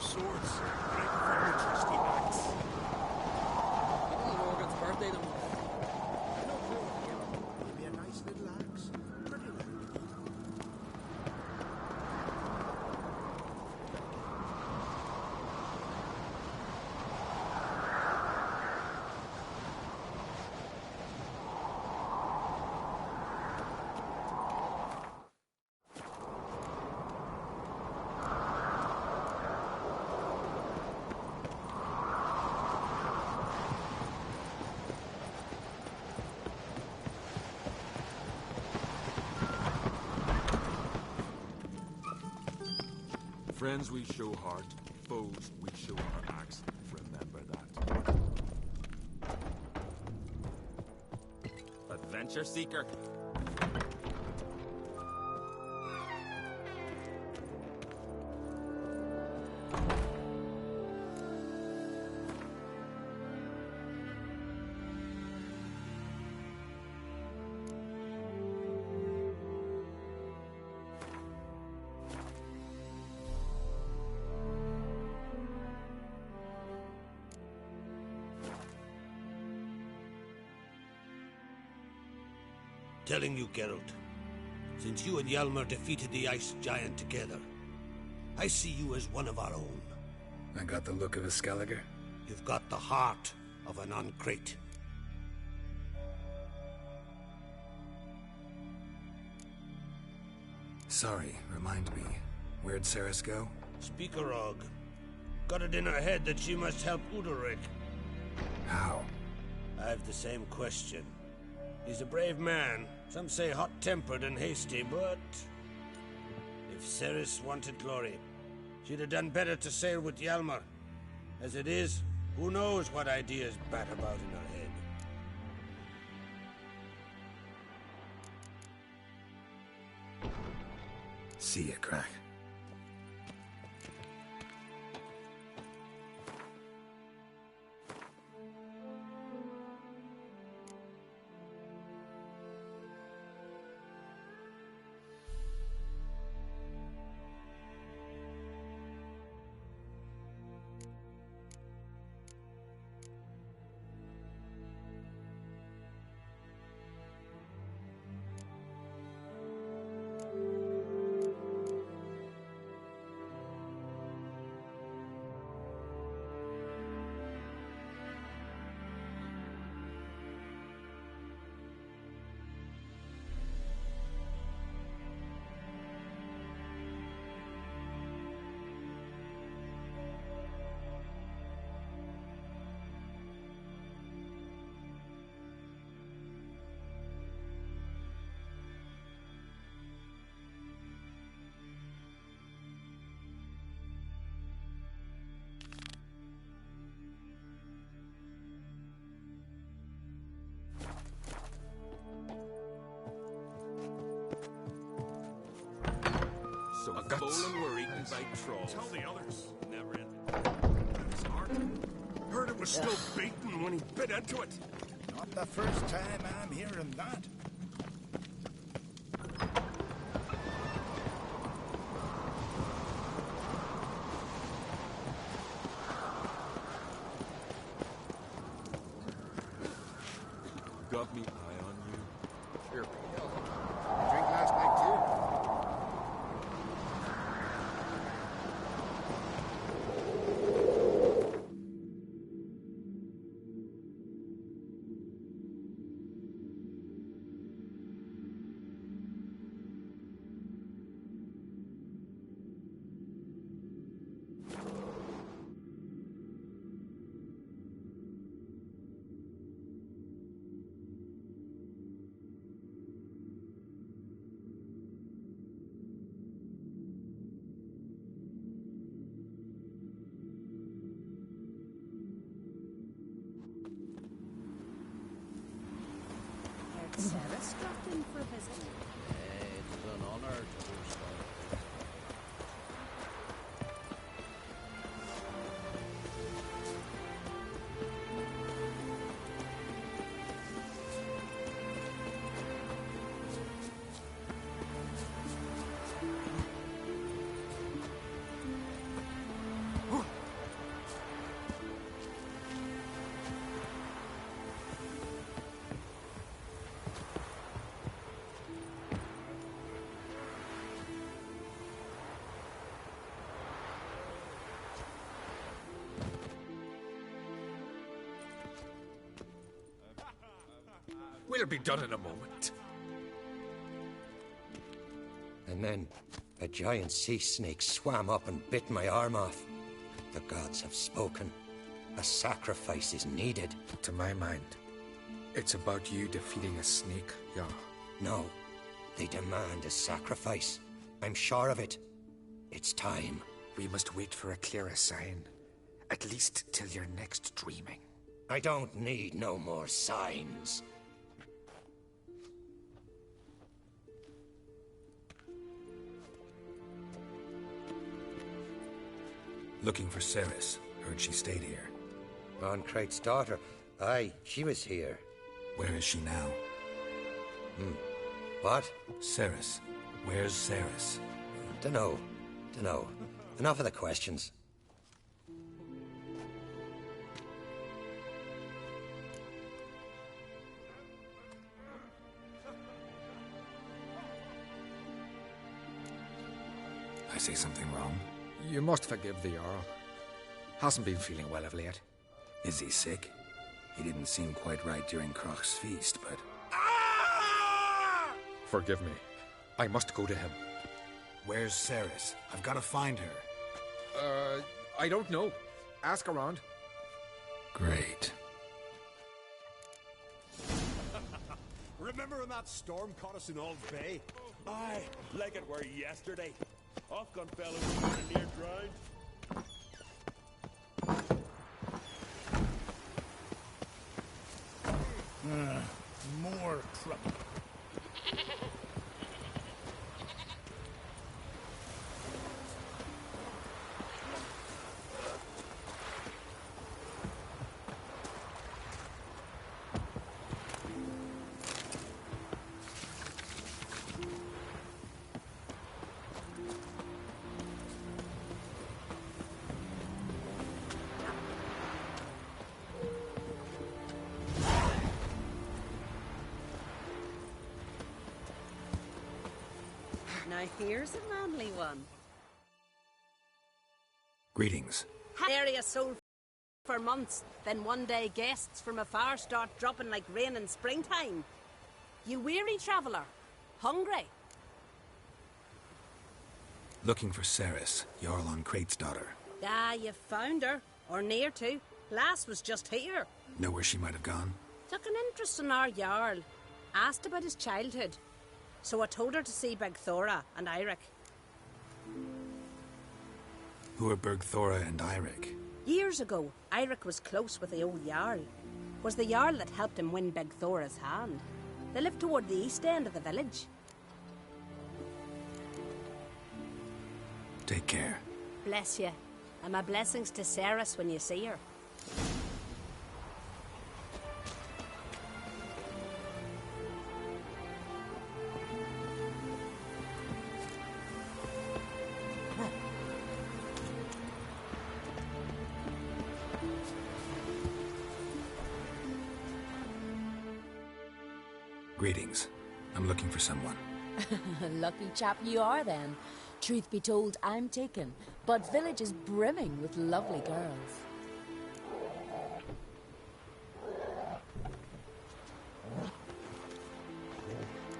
no swords, but I prefer your trusty axe. Little Morgan's birthday tomorrow. No clue what to give him. Maybe a nice little axe. Pretty well. Friends we show heart, foes we show our axe. Remember that. Adventure seeker. Telling you, Geralt, since you and Hjalmar defeated the Ice Giant together, I see you as one of our own. I got the look of a Skelliger? You've got the heart of an Ancrate. Sorry, remind me. Where'd Ceres go? Speakerog. Got it in her head that she must help Udalryk. How? I've the same question. He's a brave man. Some say hot-tempered and hasty, but... if Ceres wanted glory, she'd have done better to sail with Hjalmar. As it is, who knows what ideas bat about in her head. See ya, Crack. So guts. Bolin were eaten by trolls. Tell the others. Never end. His heart. Heard it was still beating when he bit into it. Not the first time I'm hearing that. Got me eye on you. Sure, drink last night too? Ceres dropped in for a visit. It's an honor to do so. We'll be done in a moment. And then a giant sea snake swam up and bit my arm off. The gods have spoken. A sacrifice is needed. To my mind, it's about you defeating a snake, Jarl. No, they demand a sacrifice. I'm sure of it. It's time. We must wait for a clearer sign. At least till your next dreaming. I don't need no more signs. Looking for Ceres. Heard she stayed here. Crate's daughter. Aye, she was here. Where is she now? What? Ceres. Where's Ceres? Dunno. Enough of the questions. I say something wrong? You must forgive the Jarl. Hasn't been feeling well of late. Is he sick? He didn't seem quite right during Crach's feast, but... Forgive me. I must go to him. Where's Ceres? I've got to find her. I don't know. Ask around. Great. Remember when that storm caught us in Old Bay? Aye, like it were yesterday. Off gun fella was near drowned. More trouble. Now here's a manly one. Greetings. Area sold for months, then one day guests from afar start dropping like rain in springtime. You weary traveller? Hungry? Looking for Ceres, Jarl on Crate's daughter. Ah, you found her. Or near to. Lass was just here. Know where she might have gone? Took an interest in our Jarl. Asked about his childhood. So I told her to see Bergthora and Eirik. Who are Bergthora and Eirik? Years ago, Eirik was close with the old Jarl. Was the Jarl that helped him win Bergthora's hand. They lived toward the east end of the village. Take care. Bless you. And my blessings to Ceres when you see her. Greetings. I'm looking for someone. Lucky chap you are, then. Truth be told, I'm taken, but village is brimming with lovely girls.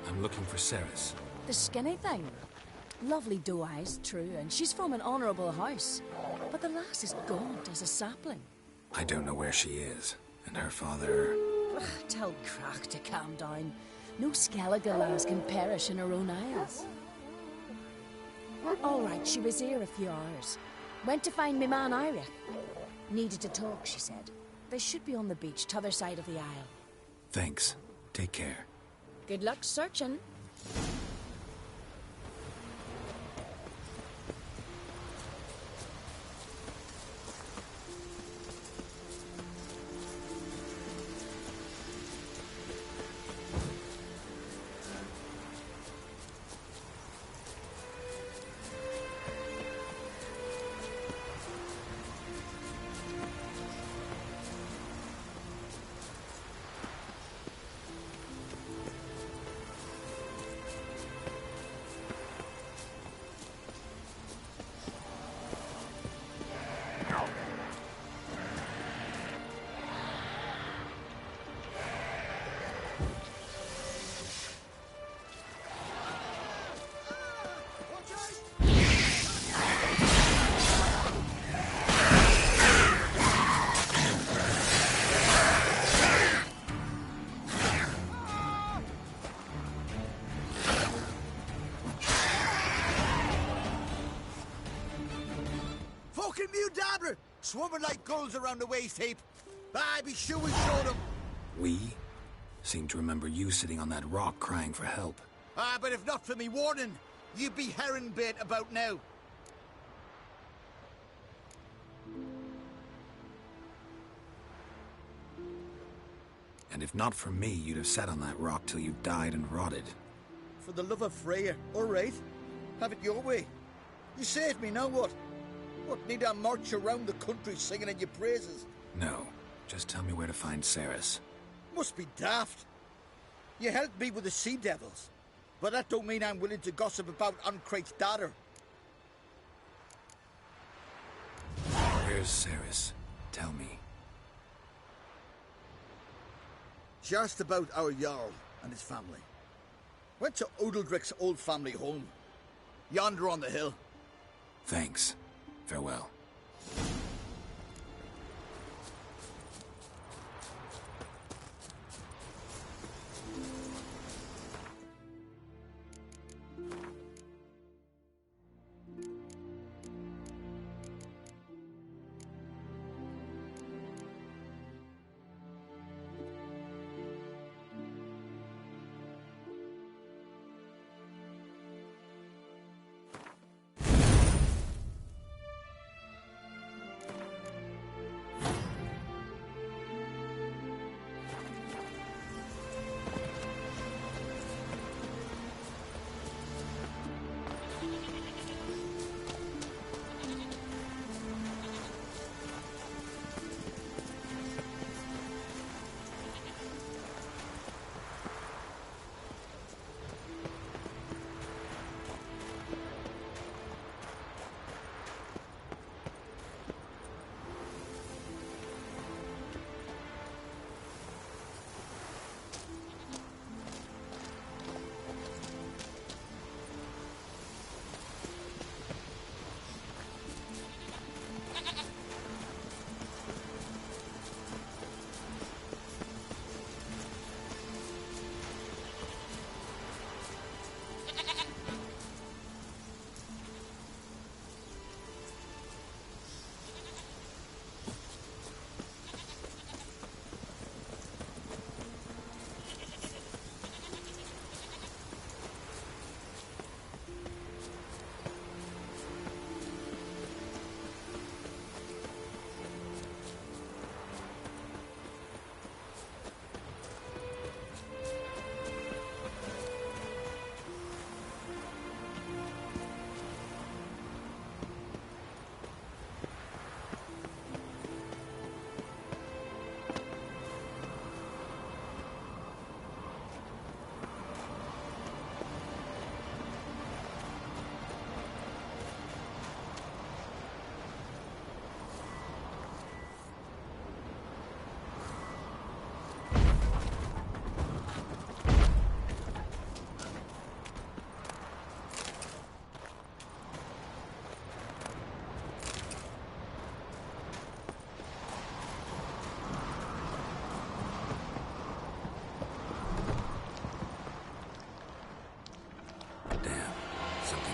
I'm looking for Ceres. The skinny thing. Lovely doe eyes, true, and she's from an honourable house. But the lass is gaunt as a sapling. I don't know where she is, and her father... Tell Crach to calm down. No Skellige lass can perish in her own isles. All right, she was here a few hours. Went to find me man Eirik. Needed to talk, she said. They should be on the beach, t'other side of the isle. Thanks. Take care. Good luck searching. mute dabbler, swimming like gulls around the waist heap. I be sure we showed him. We? Seem to remember you sitting on that rock crying for help. But if not for me warning, you'd be herring bait about now. And if not for me, you'd have sat on that rock till you died and rotted. For the love of Freya, all right. Have it your way. You saved me, now what? What, need I march around the country singing in your praises? No, just tell me where to find Ceres. Must be daft. You helped me with the Sea Devils, but that don't mean I'm willing to gossip about Uncrate's daughter. Where's Ceres? Tell me. She asked about our Jarl and his family. Went to Odeldrick's old family home. Yonder on the hill. Thanks. Farewell.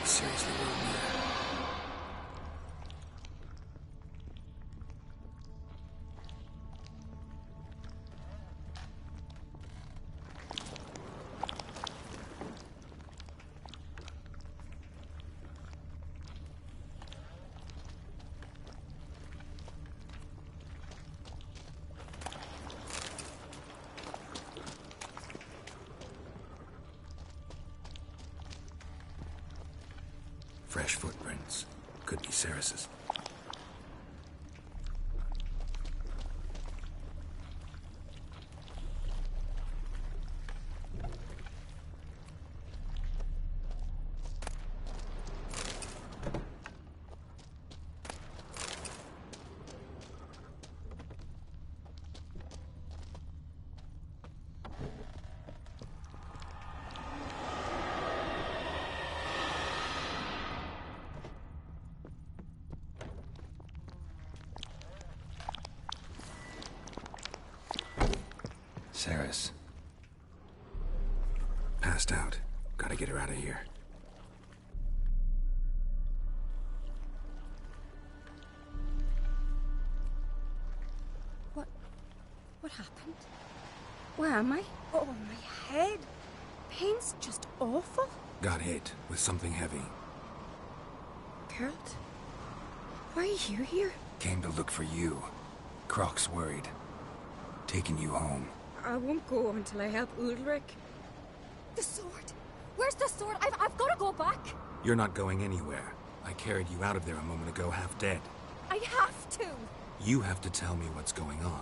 Seriously wrong there. Fresh footprints. Could be Ceres's. Ceres. Passed out. Gotta get her out of here. What happened? Where am I? Oh, my head. Pain's just awful. Got hit with something heavy. Geralt? Why are you here? Came to look for you. Croc's worried. Taking you home. I won't go until I help Udalric. The sword! Where's the sword? I've got to go back! You're not going anywhere. I carried you out of there a moment ago, half dead. I have to! You have to tell me what's going on.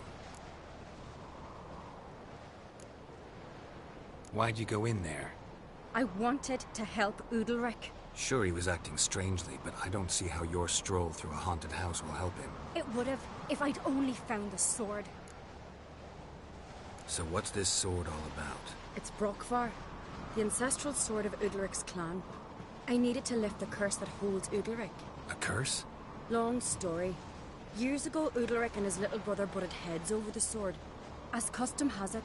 Why'd you go in there? I wanted to help Udalric. Sure, he was acting strangely, but I don't see how your stroll through a haunted house will help him. It would have, if I'd only found the sword. So what's this sword all about? It's Brokvar, the ancestral sword of Udalric's clan. I needed to lift the curse that holds Udalric. A curse? Long story. Years ago, Udalric and his little brother butted heads over the sword. As custom has it,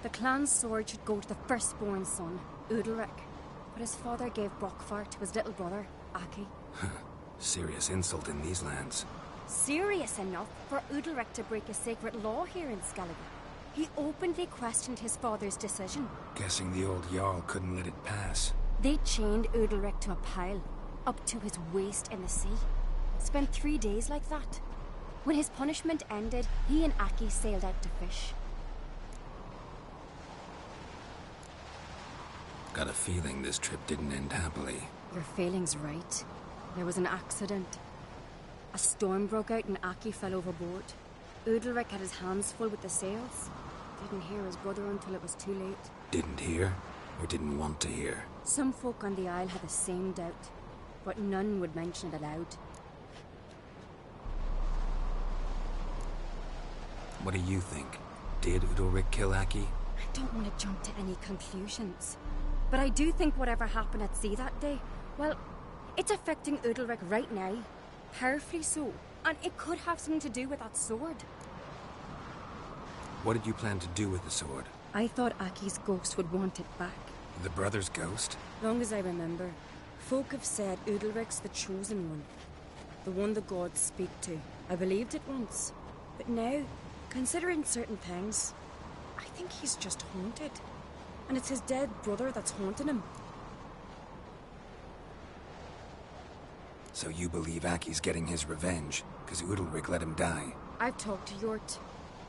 the clan's sword should go to the firstborn son, Udalric. But his father gave Brokvar to his little brother, Aki. Serious insult in these lands. Serious enough for Udalric to break a sacred law here in Skellige. He openly questioned his father's decision. Guessing the old Jarl couldn't let it pass. They chained Udalric to a pile, up to his waist in the sea. Spent 3 days like that. When his punishment ended, he and Aki sailed out to fish. Got a feeling this trip didn't end happily. Your feeling's right. There was an accident. A storm broke out and Aki fell overboard. Udalric had his hands full with the sails. Didn't hear his brother until it was too late. Didn't hear? Or didn't want to hear? Some folk on the Isle had the same doubt, but none would mention it aloud. What do you think? Did Udalric kill Aki? I don't want to jump to any conclusions. But I do think whatever happened at sea that day, well, it's affecting Udalric right now. Powerfully so. And it could have something to do with that sword. What did you plan to do with the sword? I thought Aki's ghost would want it back. The brother's ghost? Long as I remember, folk have said Udalric's the chosen one. The one the gods speak to. I believed it once. But now, considering certain things, I think he's just haunted. And it's his dead brother that's haunting him. So you believe Aki's getting his revenge, because Udalric let him die? I've talked to Yort.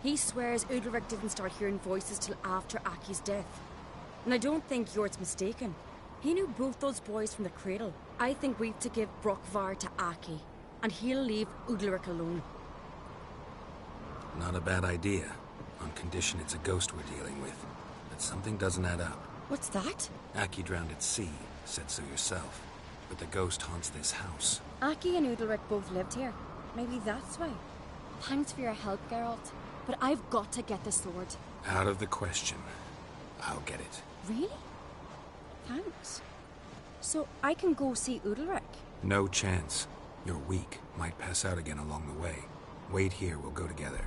He swears Udalric didn't start hearing voices till after Aki's death. And I don't think Yort's mistaken. He knew both those boys from the cradle. I think we've to give Brokvar to Aki, and he'll leave Udalric alone. Not a bad idea, on condition it's a ghost we're dealing with. But something doesn't add up. What's that? Aki drowned at sea, said so yourself. But the ghost haunts this house. Aki and Udalric both lived here. Maybe that's why. Thanks for your help, Geralt. But I've got to get the sword. Out of the question. I'll get it. Really? Thanks. So I can go see Udalric? No chance. You're weak. Might pass out again along the way. Wait here, we'll go together.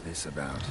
This about?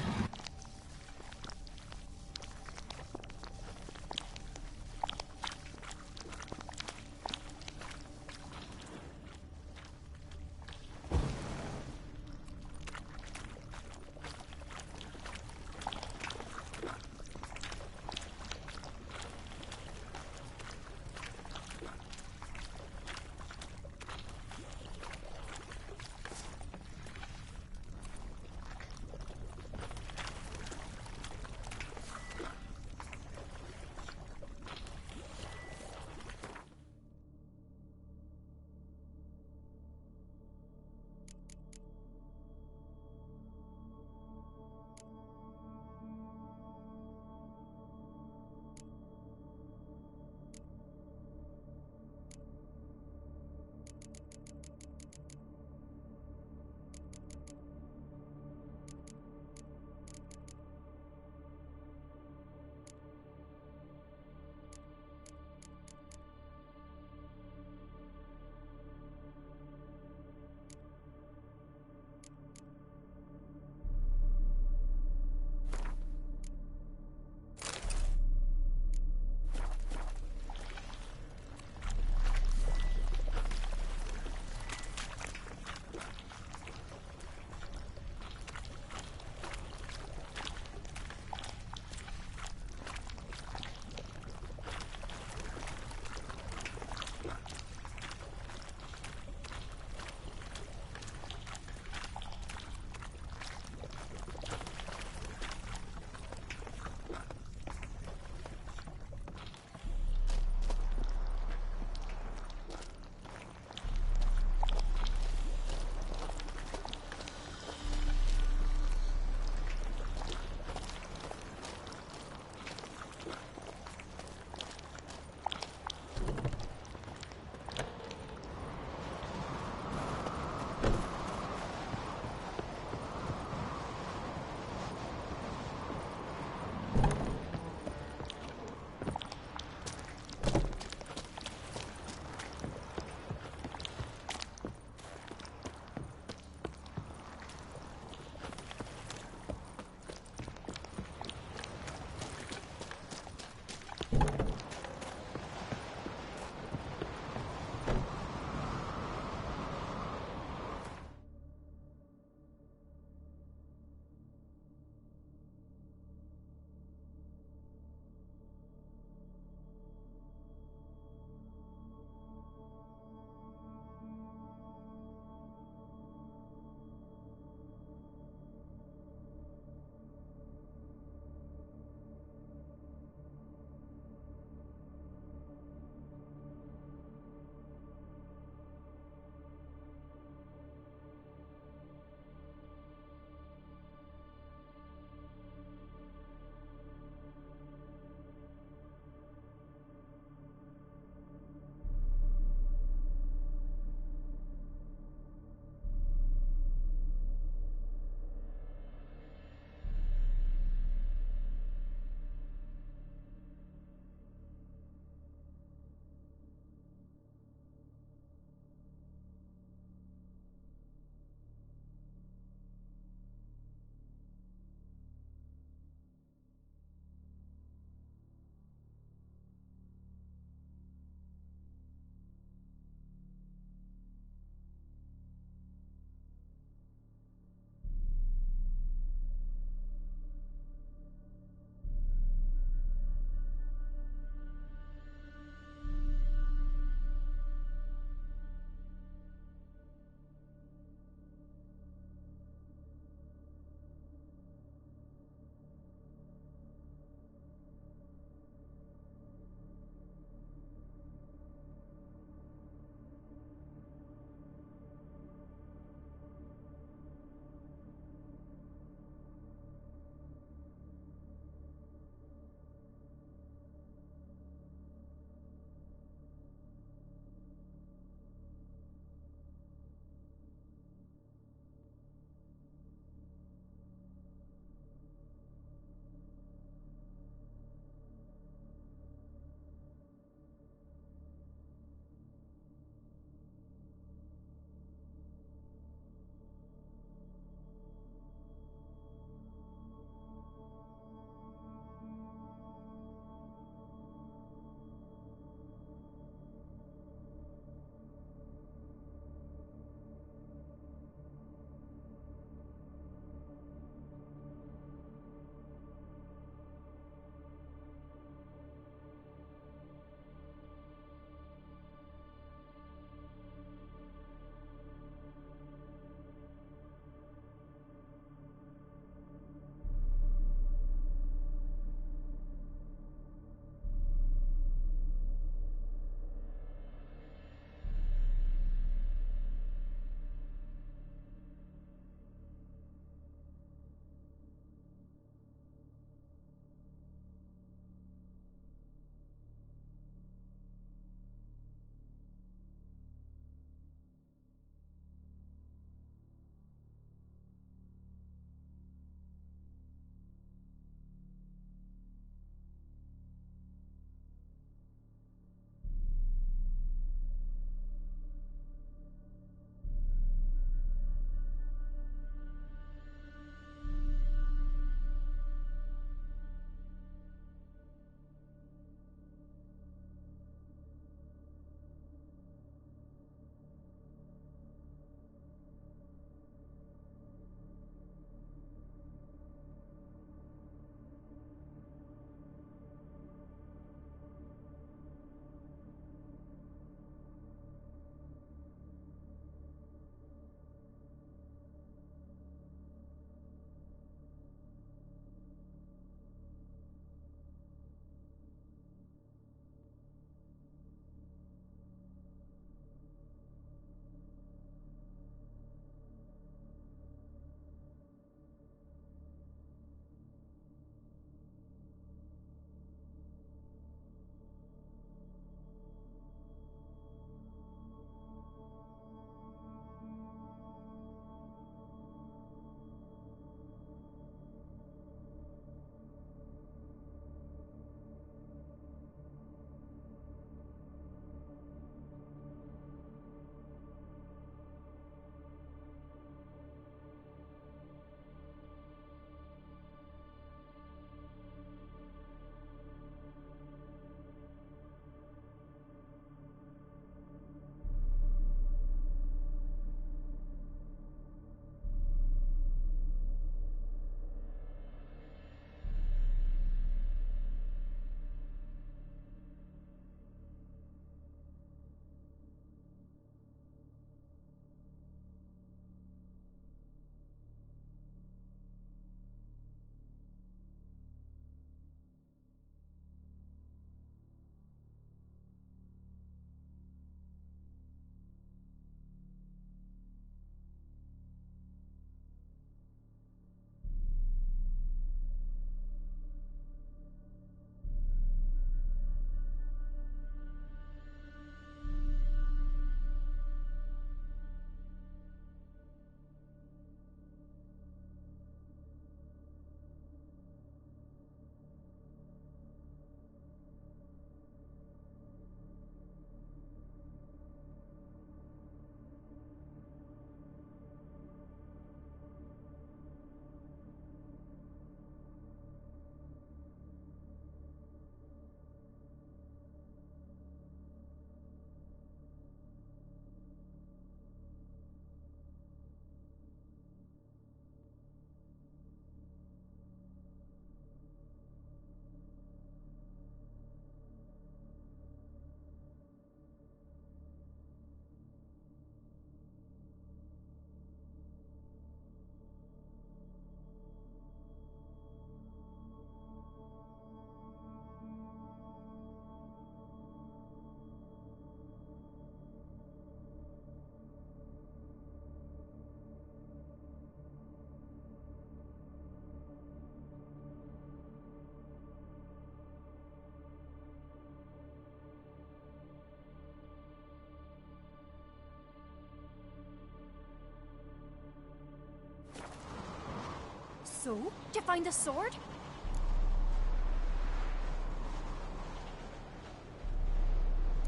So? To find the sword?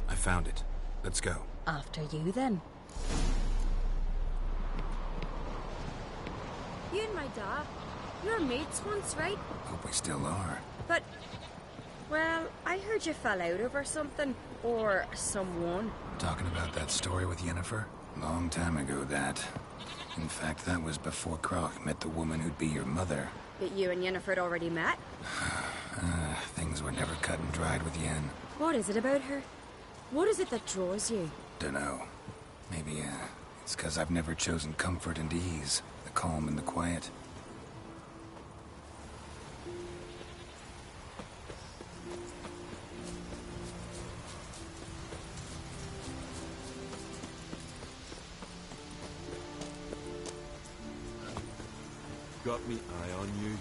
I found it. Let's go. After you, then. You and my dad, you were mates once, right? Hope we still are. But, well, I heard you fell out over something. Or someone. Talking about that story with Yennefer? Long time ago, that. In fact, that was before Croc met the woman who'd be your mother. But you and Yennefer had already met? Things were never cut and dried with Yen. What is it about her? What is it that draws you? Dunno. Maybe, it's 'cause I've never chosen comfort and ease. The calm and the quiet. Got me eye on you.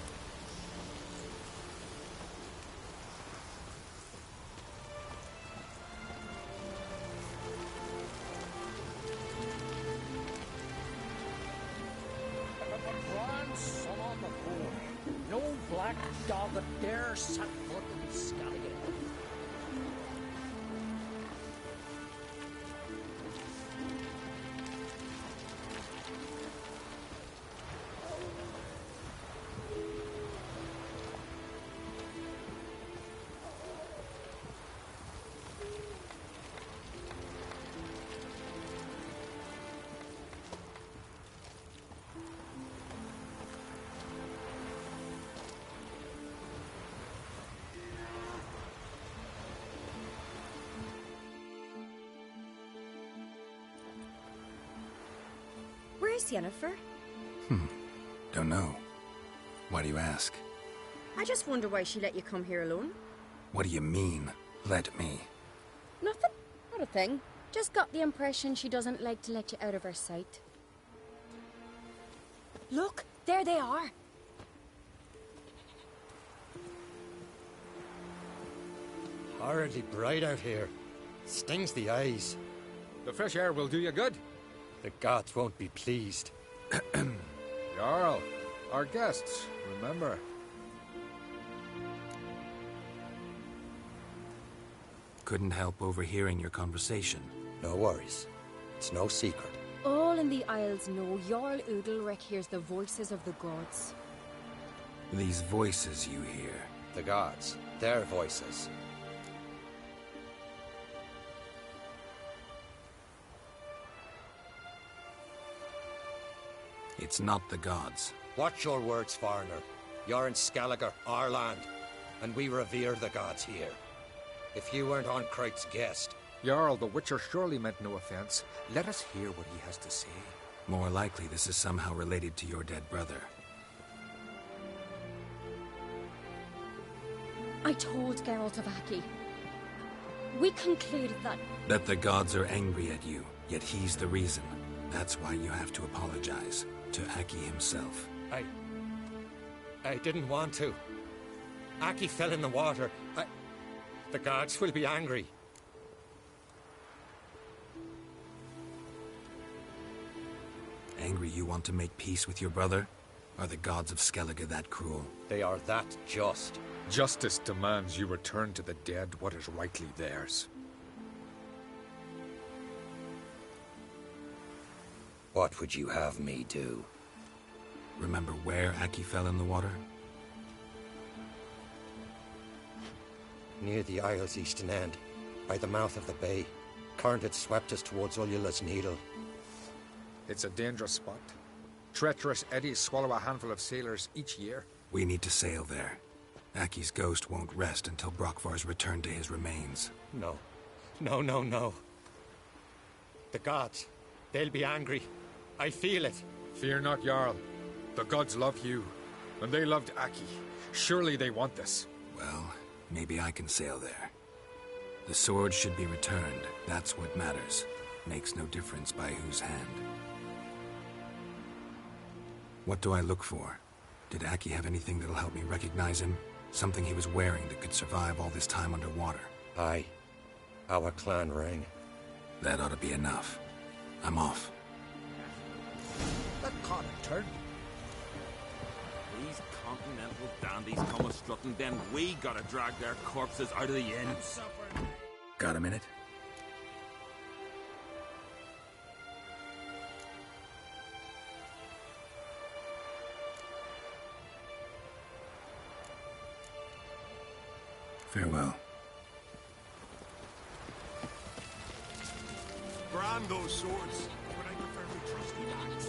Son on the board. No black dog that dare set foot in Skellige. Where's Yennefer? Don't know. Why do you ask? I just wonder why she let you come here alone. What do you mean, let me? Nothing. Not a thing. Just got the impression she doesn't like to let you out of her sight. Look, there they are. Horridly bright out here. Stings the eyes. The fresh air will do you good. The gods won't be pleased. Jarl, our guests, remember. Couldn't help overhearing your conversation. No worries. It's no secret. All in the Isles know Jarl Udalric hears the voices of the gods. These voices you hear. The gods. Their voices. It's not the gods. Watch your words, foreigner. You're in Skellige, our land, and we revere the gods here. If you weren't on Kright's guest... Jarl, the Witcher surely meant no offense. Let us hear what he has to say. More likely this is somehow related to your dead brother. I told Geralt of Aki. We concluded that... That the gods are angry at you, yet he's the reason. That's why you have to apologize. To Aki himself. I didn't want to. Aki fell in the water. The gods will be angry. Angry you want to make peace with your brother? Are the gods of Skellige that cruel? They are that just. Justice demands you return to the dead what is rightly theirs. What would you have me do? Remember where Aki fell in the water? Near the Isle's eastern end, by the mouth of the bay. Current had swept us towards Ullula's Needle. It's a dangerous spot. Treacherous eddies swallow a handful of sailors each year. We need to sail there. Aki's ghost won't rest until Brokvar's returned to his remains. No. No. The gods, they'll be angry. I feel it. Fear not, Jarl. The gods love you, and they loved Aki. Surely they want this. Well, maybe I can sail there. The sword should be returned. That's what matters. Makes no difference by whose hand. What do I look for? Did Aki have anything that'll help me recognize him? Something he was wearing that could survive all this time underwater? Aye. Our clan ring. That ought to be enough. I'm off. That caught a turn. These continental dandies come a-strutting, then we gotta drag their corpses out of the inn. Got a minute? Farewell. Brand those swords, but I prefer my trusty axe.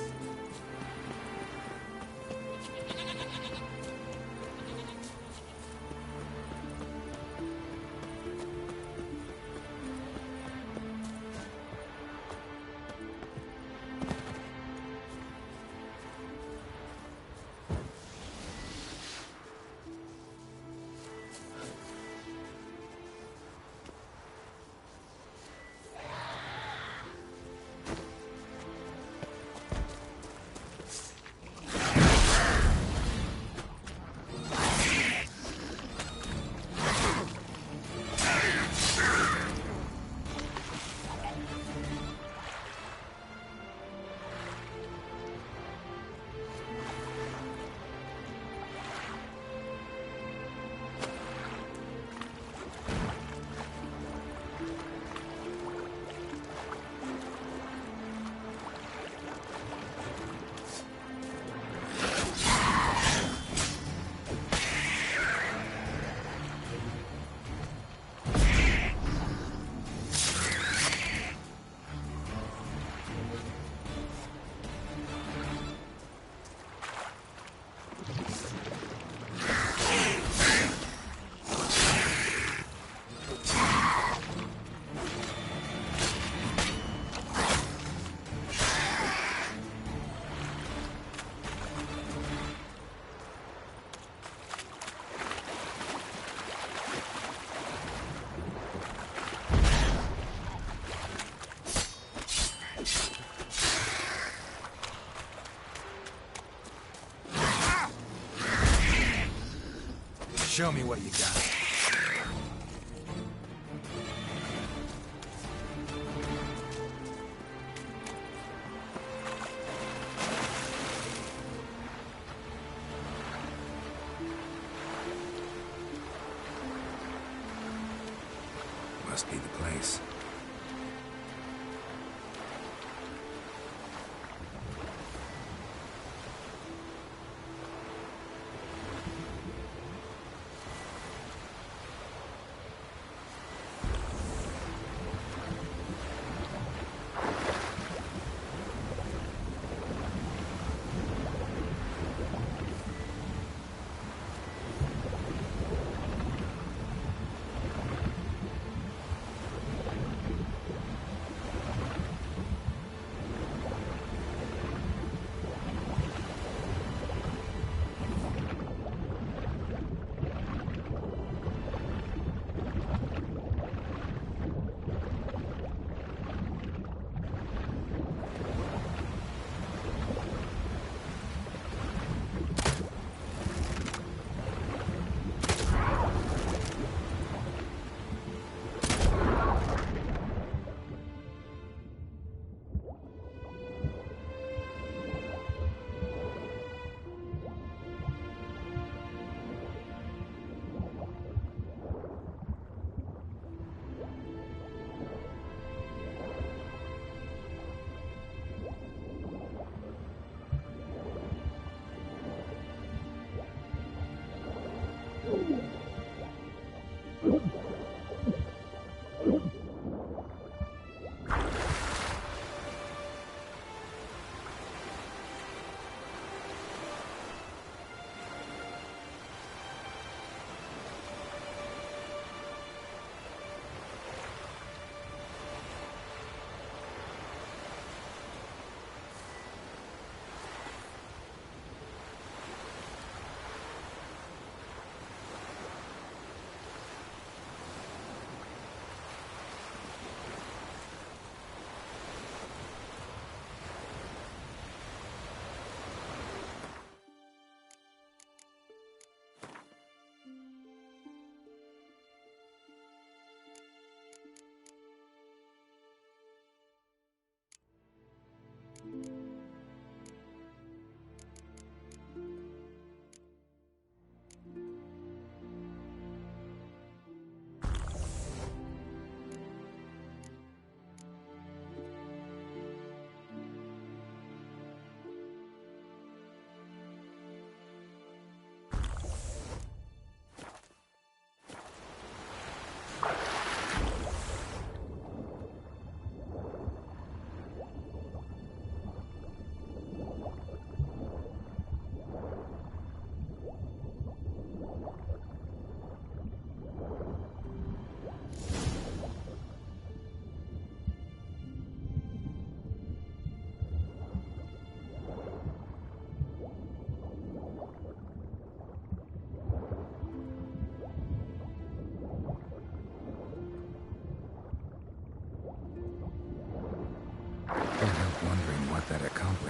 Show me what you got. Must be the place.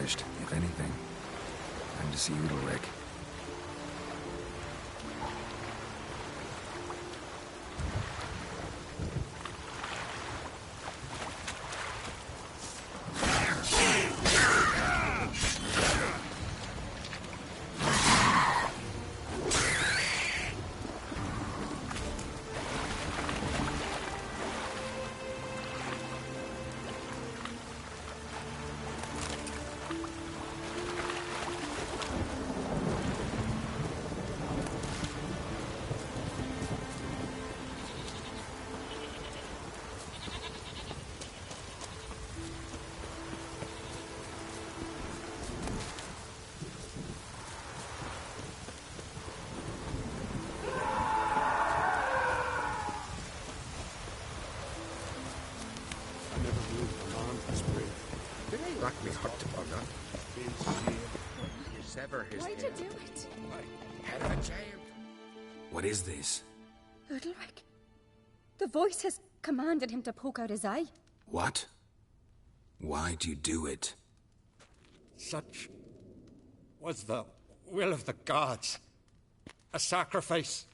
finished, if anything. Time to see Udalryk. Rack me hot upon that. You sever his Why'd you do it? Head of a giant. What is this? Udalryk. The voice has commanded him to poke out his eye. What? Why'd you do it? Such was the will of the gods. A sacrifice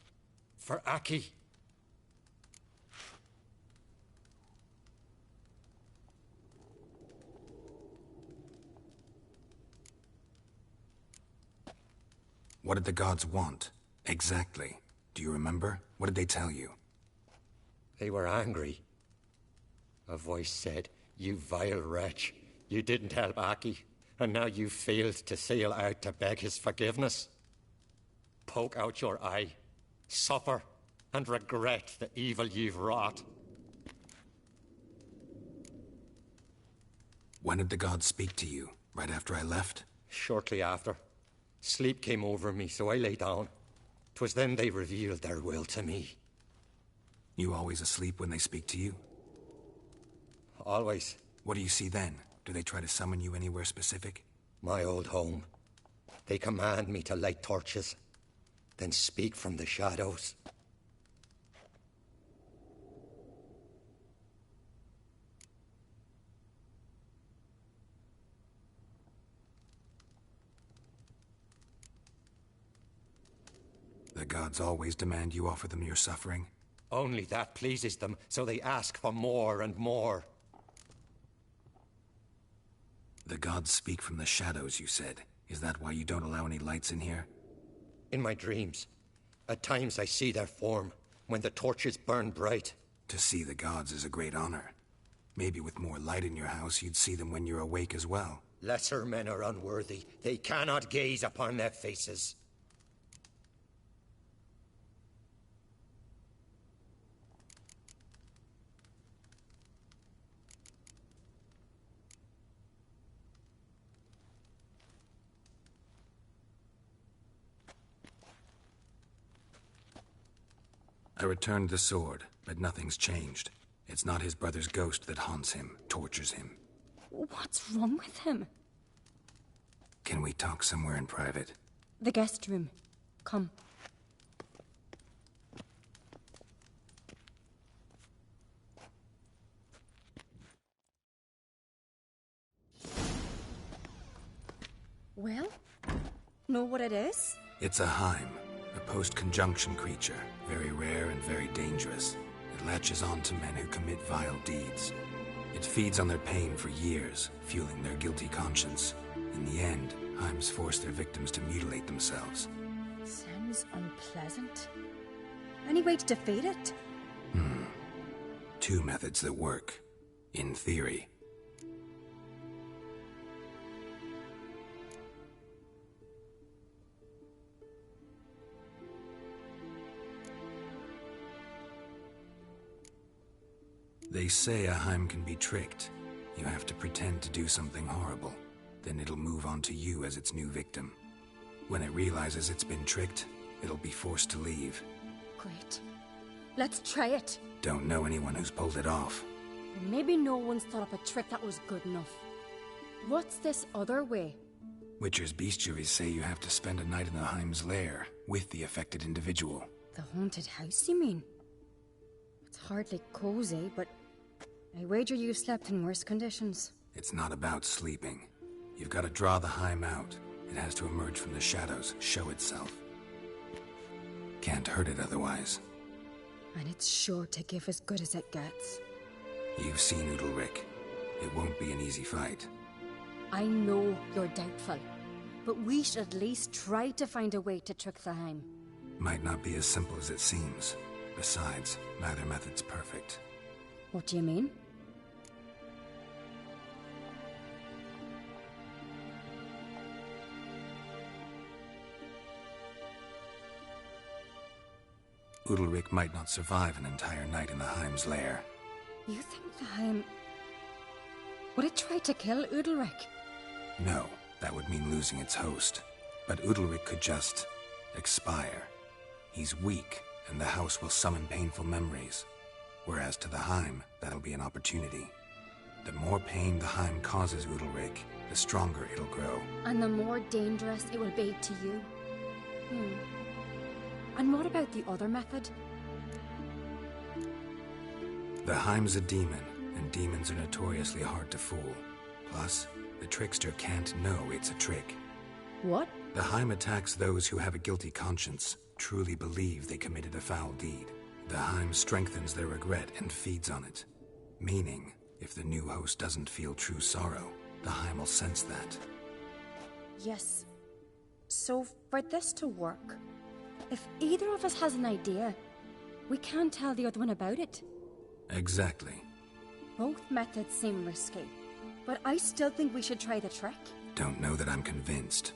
for Aki. What did the gods want? Exactly. Do you remember? What did they tell you? They were angry. A voice said, "You vile wretch, you didn't help Aki, and now you failed to sail out to beg his forgiveness. Poke out your eye, suffer, and regret the evil you've wrought." When did the gods speak to you? Right after I left? Shortly after. Sleep came over me, so I lay down. 'Twas then they revealed their will to me. You always asleep when they speak to you? Always. What do you see then? Do they try to summon you anywhere specific? My old home. They command me to light torches, then speak from the shadows. The gods always demand you offer them your suffering? Only that pleases them, so they ask for more and more. The gods speak from the shadows, you said. Is that why you don't allow any lights in here? In my dreams. At times I see their form, when the torches burn bright. To see the gods is a great honor. Maybe with more light in your house, you'd see them when you're awake as well. Lesser men are unworthy. They cannot gaze upon their faces. I returned the sword, but nothing's changed. It's not his brother's ghost that haunts him, tortures him. What's wrong with him? Can we talk somewhere in private? The guest room. Come. Well, know what it is? It's a Heim, a post-conjunction creature, very rare and very dangerous. It latches on to men who commit vile deeds. It feeds on their pain for years, fueling their guilty conscience. In the end, Heims force their victims to mutilate themselves. Sounds unpleasant. Any way to defeat it? Two methods that work. In theory. They say a Heim can be tricked. You have to pretend to do something horrible. Then it'll move on to you as its new victim. When it realizes it's been tricked, it'll be forced to leave. Great. Let's try it. Don't know anyone who's pulled it off. Maybe no one's thought up a trick that was good enough. What's this other way? Witcher's bestiaries say you have to spend a night in the Heim's lair, with the affected individual. The haunted house, you mean? It's hardly cozy, but I wager you slept in worse conditions. It's not about sleeping. You've got to draw the Heim out. It has to emerge from the shadows, show itself. Can't hurt it otherwise. And it's sure to give as good as it gets. You've seen Udalryk. It won't be an easy fight. I know you're doubtful, but we should at least try to find a way to trick the Heim. Might not be as simple as it seems. Besides, neither method's perfect. What do you mean? Udalryk might not survive an entire night in the Heim's lair. You think the Heim... would it try to kill Udalryk? No, that would mean losing its host. But Udalryk could just... expire. He's weak, and the house will summon painful memories. Whereas to the Heim, that'll be an opportunity. The more pain the Heim causes Udalryk, the stronger it'll grow. And the more dangerous it will be to you. And what about the other method? The Heim's a demon, and demons are notoriously hard to fool. Plus, the trickster can't know it's a trick. What? The Heim attacks those who have a guilty conscience, truly believe they committed a foul deed. The Heim strengthens their regret and feeds on it. Meaning, if the new host doesn't feel true sorrow, the Heim will sense that. Yes. So, for this to work, if either of us has an idea, we can't tell the other one about it. Exactly. Both methods seem risky, but I still think we should try the trick. Don't know that I'm convinced.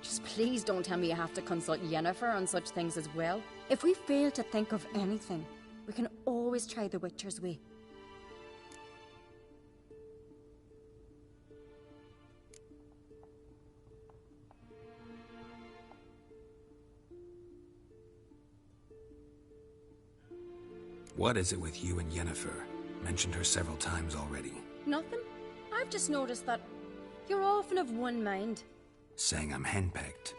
Just please don't tell me you have to consult Yennefer on such things as well. If we fail to think of anything, we can always try the Witcher's way. What is it with you and Yennefer? Mentioned her several times already. Nothing. I've just noticed that you're often of one mind. Saying I'm henpecked.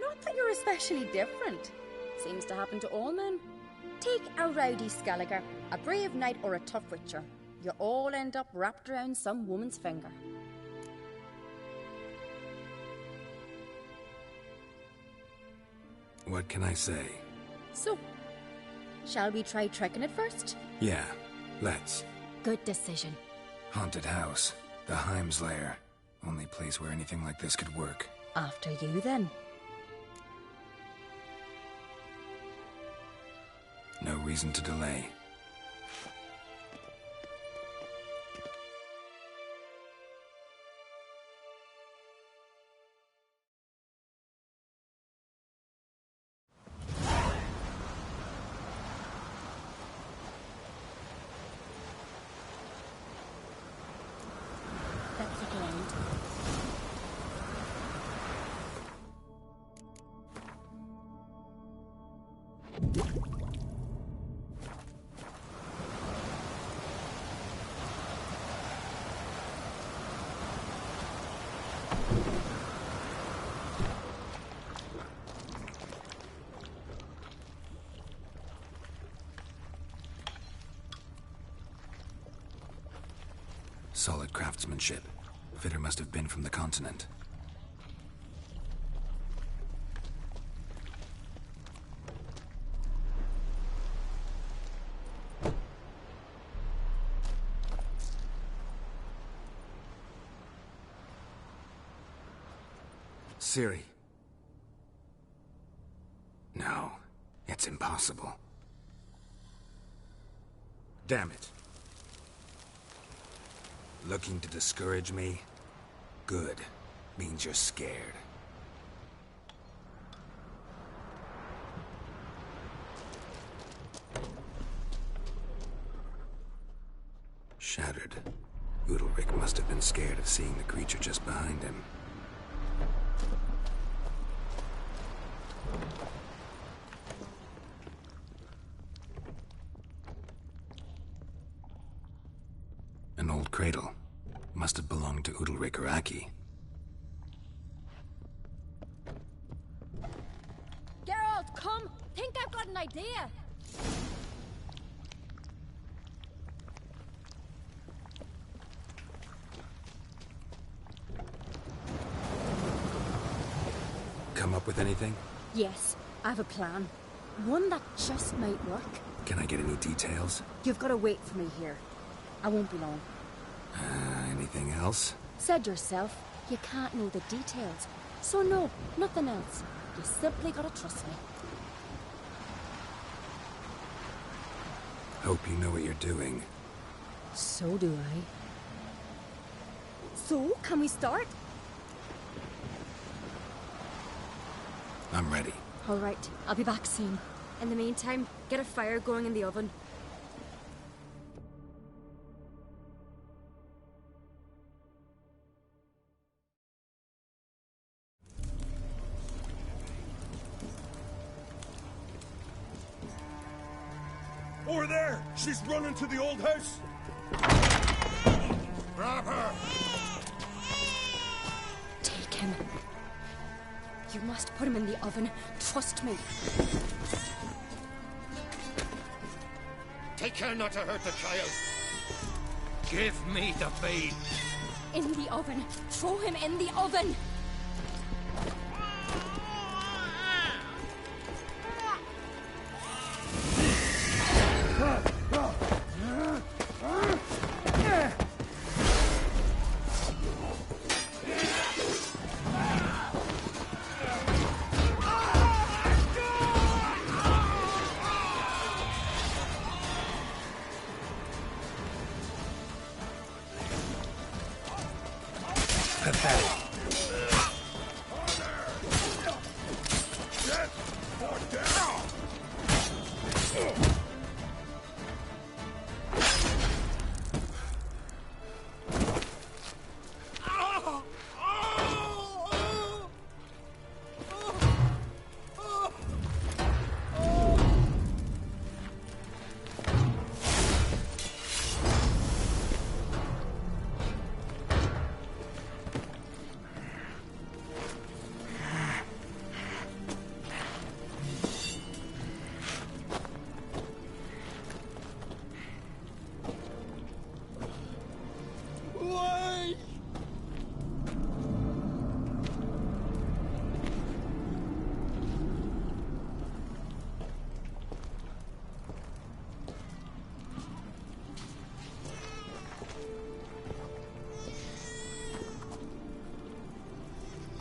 Not that you're especially different. Seems to happen to all men. Take a rowdy Skelliger, a brave knight or a tough witcher. You all end up wrapped around some woman's finger. What can I say? So, shall we try tricking it first? Yeah, let's. Good decision. Haunted house. The Heim's lair. Only place where anything like this could work. After you, then. No reason to delay. That's the ground. Solid craftsmanship. Fitter must have been from the continent. Ciri. No, it's impossible. Damn it. Looking to discourage me? Good. Means you're scared. Shattered. Udalryk must have been scared of seeing the creature just behind him. An old cradle. Must have belonged to Udalryk or Aki. Geralt, come! Think I've got an idea! up with anything? Yes, I have a plan. One that just might work. Can I get any details? You've got to wait for me here. I won't be long. Anything else? Said yourself, you can't know the details. So no, nothing else. You simply gotta trust me. Hope you know what you're doing. So do I. So, can we start? I'm ready. All right, I'll be back soon. In the meantime, get a fire going in the oven. Over there! She's running to the old house! Grab her! Take him. You must put him in the oven. Trust me. Take care not to hurt the child. Give me the babe. In the oven. Throw him in the oven.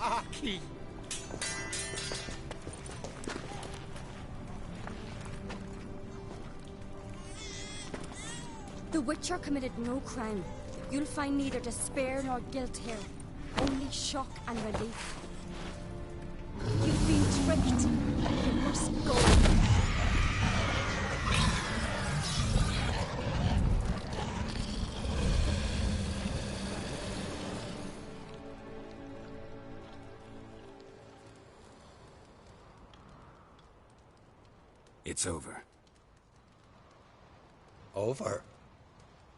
Aki! The Witcher committed no crime. You'll find neither despair nor guilt here. Only shock and relief. You've been tricked. You must go. It's over. Over?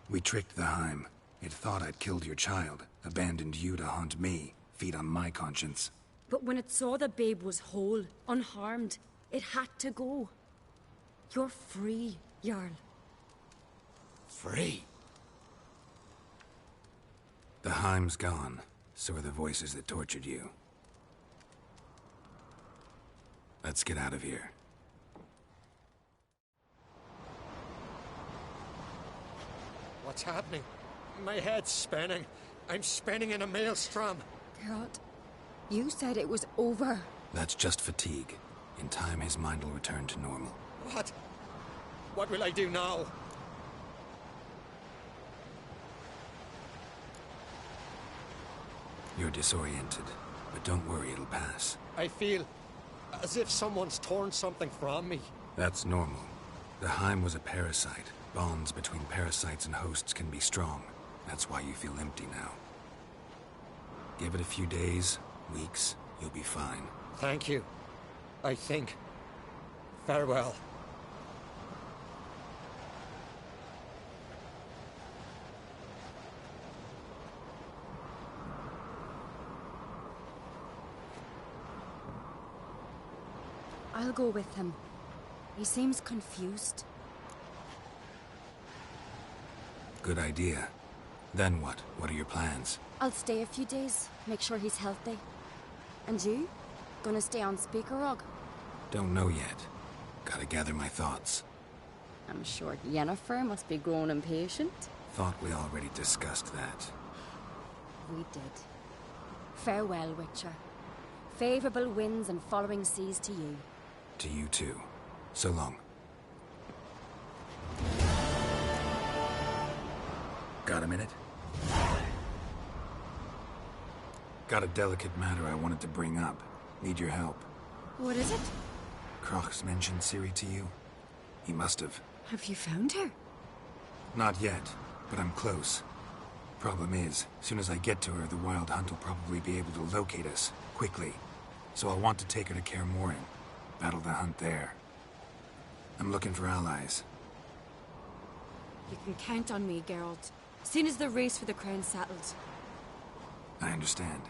We tricked the Heim. It thought I'd killed your child, abandoned you to haunt me, feed on my conscience. But when it saw the babe was whole, unharmed, it had to go. You're free, Jarl. Free? The Heim's gone, so are the voices that tortured you. Let's get out of here. What's happening? My head's spinning. I'm spinning in a maelstrom. Geralt, you said it was over. That's just fatigue. In time, his mind will return to normal. What? What will I do now? You're disoriented, but don't worry, it'll pass. I feel as if someone's torn something from me. That's normal. The Heim was a parasite. Bonds between parasites and hosts can be strong. That's why you feel empty now. Give it a few days, weeks, you'll be fine. Thank you. I think. Farewell. I'll go with him. He seems confused. Good idea. Then what? What are your plans? I'll stay a few days, make sure he's healthy. And you? Gonna stay on Speaker Rug? Don't know yet. Gotta gather my thoughts. I'm sure Yennefer must be growing impatient. Thought we already discussed that. We did. Farewell, Witcher. Favorable winds and following seas to you. To you too. So long. Got a minute? Got a delicate matter I wanted to bring up. Need your help. What is it? Crach's mentioned Ciri to you? He must have. Have you found her? Not yet, but I'm close. Problem is, soon as I get to her, the Wild Hunt will probably be able to locate us, quickly. So I want to take her to Kaer Morhen. Battle the hunt there. I'm looking for allies. You can count on me, Geralt. Soon as the race for the crown settled. I understand.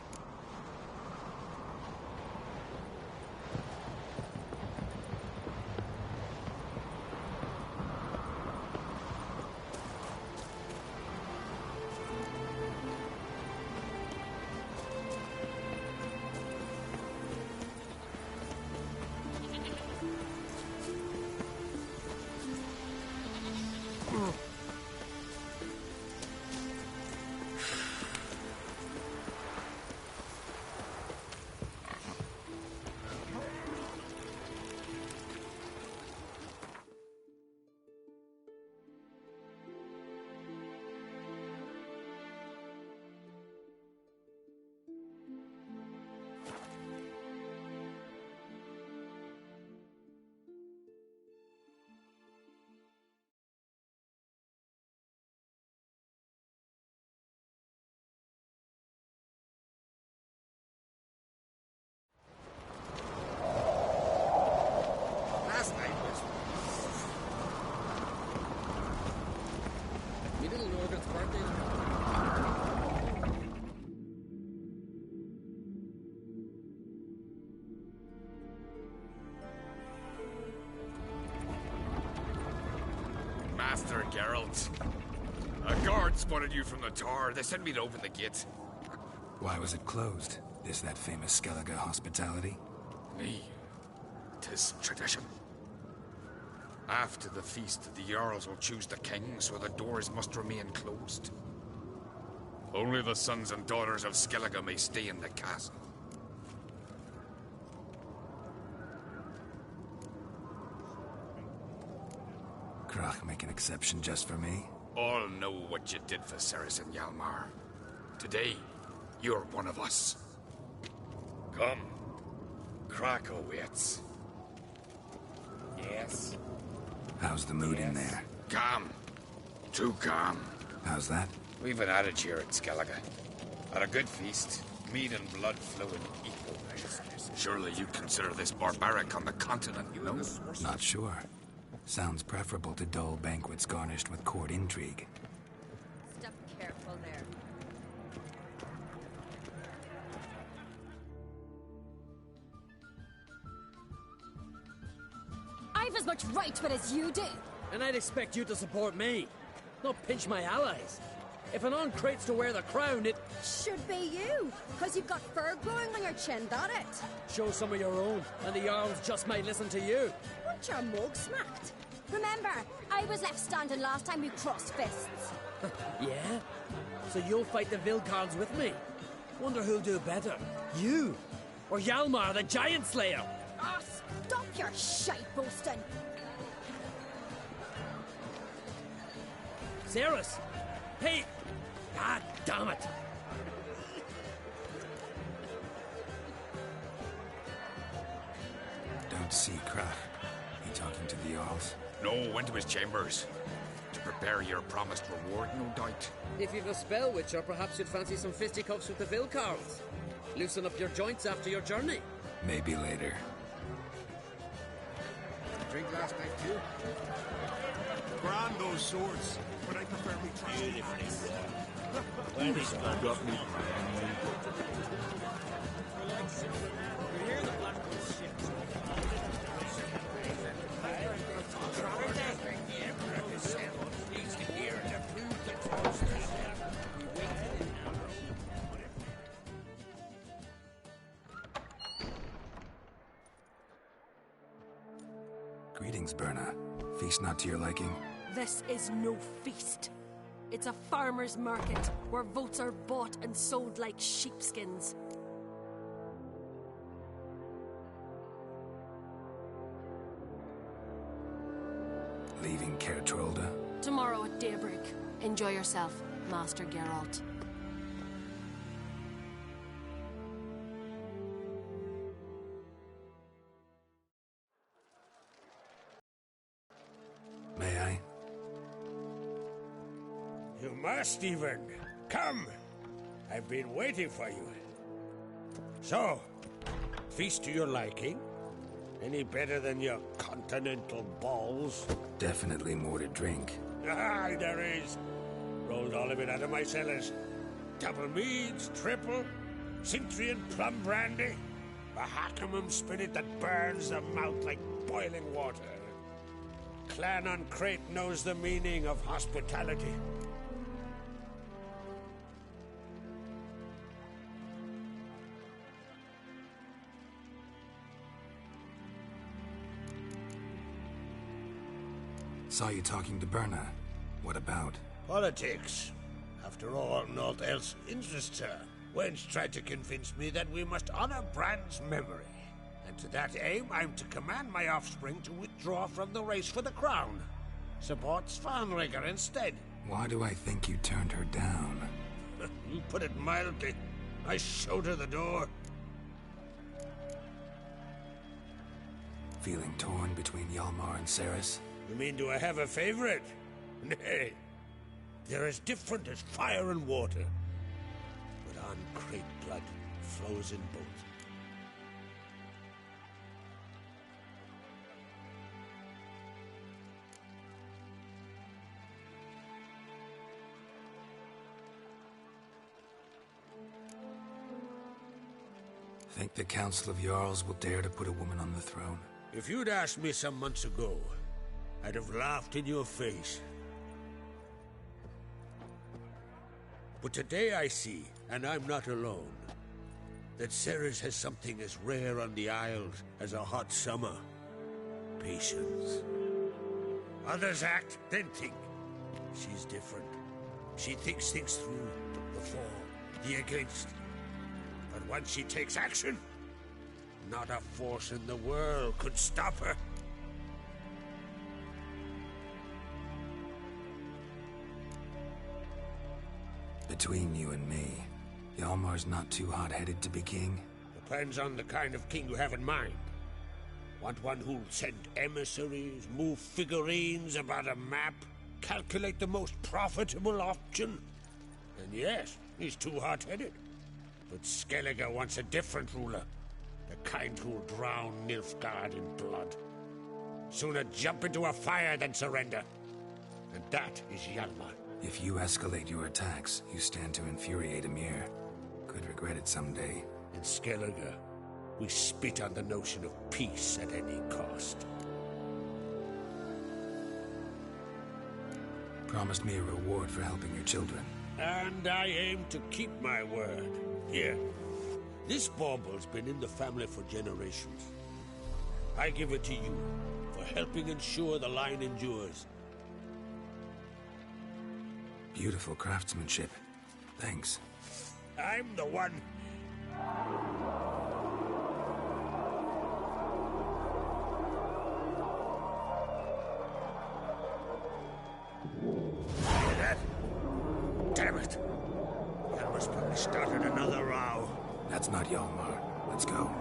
Master Geralt. A guard spotted you from the tower. They sent me to open the gate. Why was it closed? Is that famous Skellige hospitality? Me. 'Tis tradition. After the feast, the Jarls will choose the king, so the doors must remain closed. Only the sons and daughters of Skellige may stay in the castle. Crach make an exception just for me? All know what you did for Cerys and Hjalmar. Today, you're one of us. Come. Crach awaits. Yes. How's the mood in there? Calm. Too calm. How's that? We've an adage here at Skellige. At a good feast, meat and blood flow in equal measure. Surely you consider this barbaric on the continent, no? Not sure. Sounds preferable to dull banquets garnished with court intrigue. Step careful there. I've as much right to it as you do. And I'd expect you to support me, not pinch my allies. If an uncrate's to wear the crown, it should be you, because you've got fur growing on your chin, that it? Show some of your own, and the Jarls just might listen to you. Want your mug smacked? Remember, I was left standing last time we crossed fists. Yeah? So you'll fight the Vilcards with me? Wonder who'll do better, you or Hjalmar the Giant Slayer? Oh, stop your shite boasting. Cerys! Hey! God damn it! Don't see Crach. He talking to the Jarls? No, went to his chambers. To prepare your promised reward, no doubt. If you've a spell, Witcher, perhaps you'd fancy some fisticuffs with the Vilcards. Loosen up your joints after your journey. Maybe later. Drink last night, too? Grand those swords, but I prefer me trying. Got me. Greetings, Berna. Feast not to your liking? This is no feast. It's a farmer's market, where votes are bought and sold like sheepskins. Leaving Caer Trolda? Tomorrow at daybreak. Enjoy yourself, Master Geralt. May I? You must, even. Come! I've been waiting for you. So, feast to your liking? Any better than your continental balls? Definitely more to drink. Ah, there is. Rolled all of it out of my cellars. Double meads, triple, Cintrian plum brandy, a Hackamum spirit that burns the mouth like boiling water. Clan on Crate knows the meaning of hospitality. Saw you talking to Berna. What about? Politics. After all, naught else interests her. Wench tried to convince me that we must honor Bran's memory. And to that aim, I'm to command my offspring to withdraw from the race for the crown. Support Svanrigger instead. Why do I think you turned her down? You put it mildly. I showed her the door. Feeling torn between Hjalmar and Cerys? You mean, do I have a favorite? Nay. They're as different as fire and water. But on Crate blood flows in both. Think the Council of Jarls will dare to put a woman on the throne? If you'd asked me some months ago, I'd have laughed in your face. But today I see, and I'm not alone, that Cerys has something as rare on the Isles as a hot summer. Patience. Others act, then think. She's different. She thinks things through, the for, the against. But once she takes action, not a force in the world could stop her. Between you and me, Hjalmar's not too hot-headed to be king? Depends on the kind of king you have in mind. Want one who'll send emissaries, move figurines about a map, calculate the most profitable option? And yes, he's too hot-headed. But Skellige wants a different ruler. The kind who'll drown Nilfgaard in blood. Sooner jump into a fire than surrender. And that is Hjalmar. If you escalate your attacks, you stand to infuriate Emhyr. Could regret it someday. In Skellige, we spit on the notion of peace at any cost. Promised me a reward for helping your children. And I aim to keep my word. Here. This bauble's been in the family for generations. I give it to you for helping ensure the line endures. Beautiful craftsmanship. Thanks. I'm the one. Hear that? Damn it. Hjalmar's probably started another row. That's not Hjalmar. Let's go.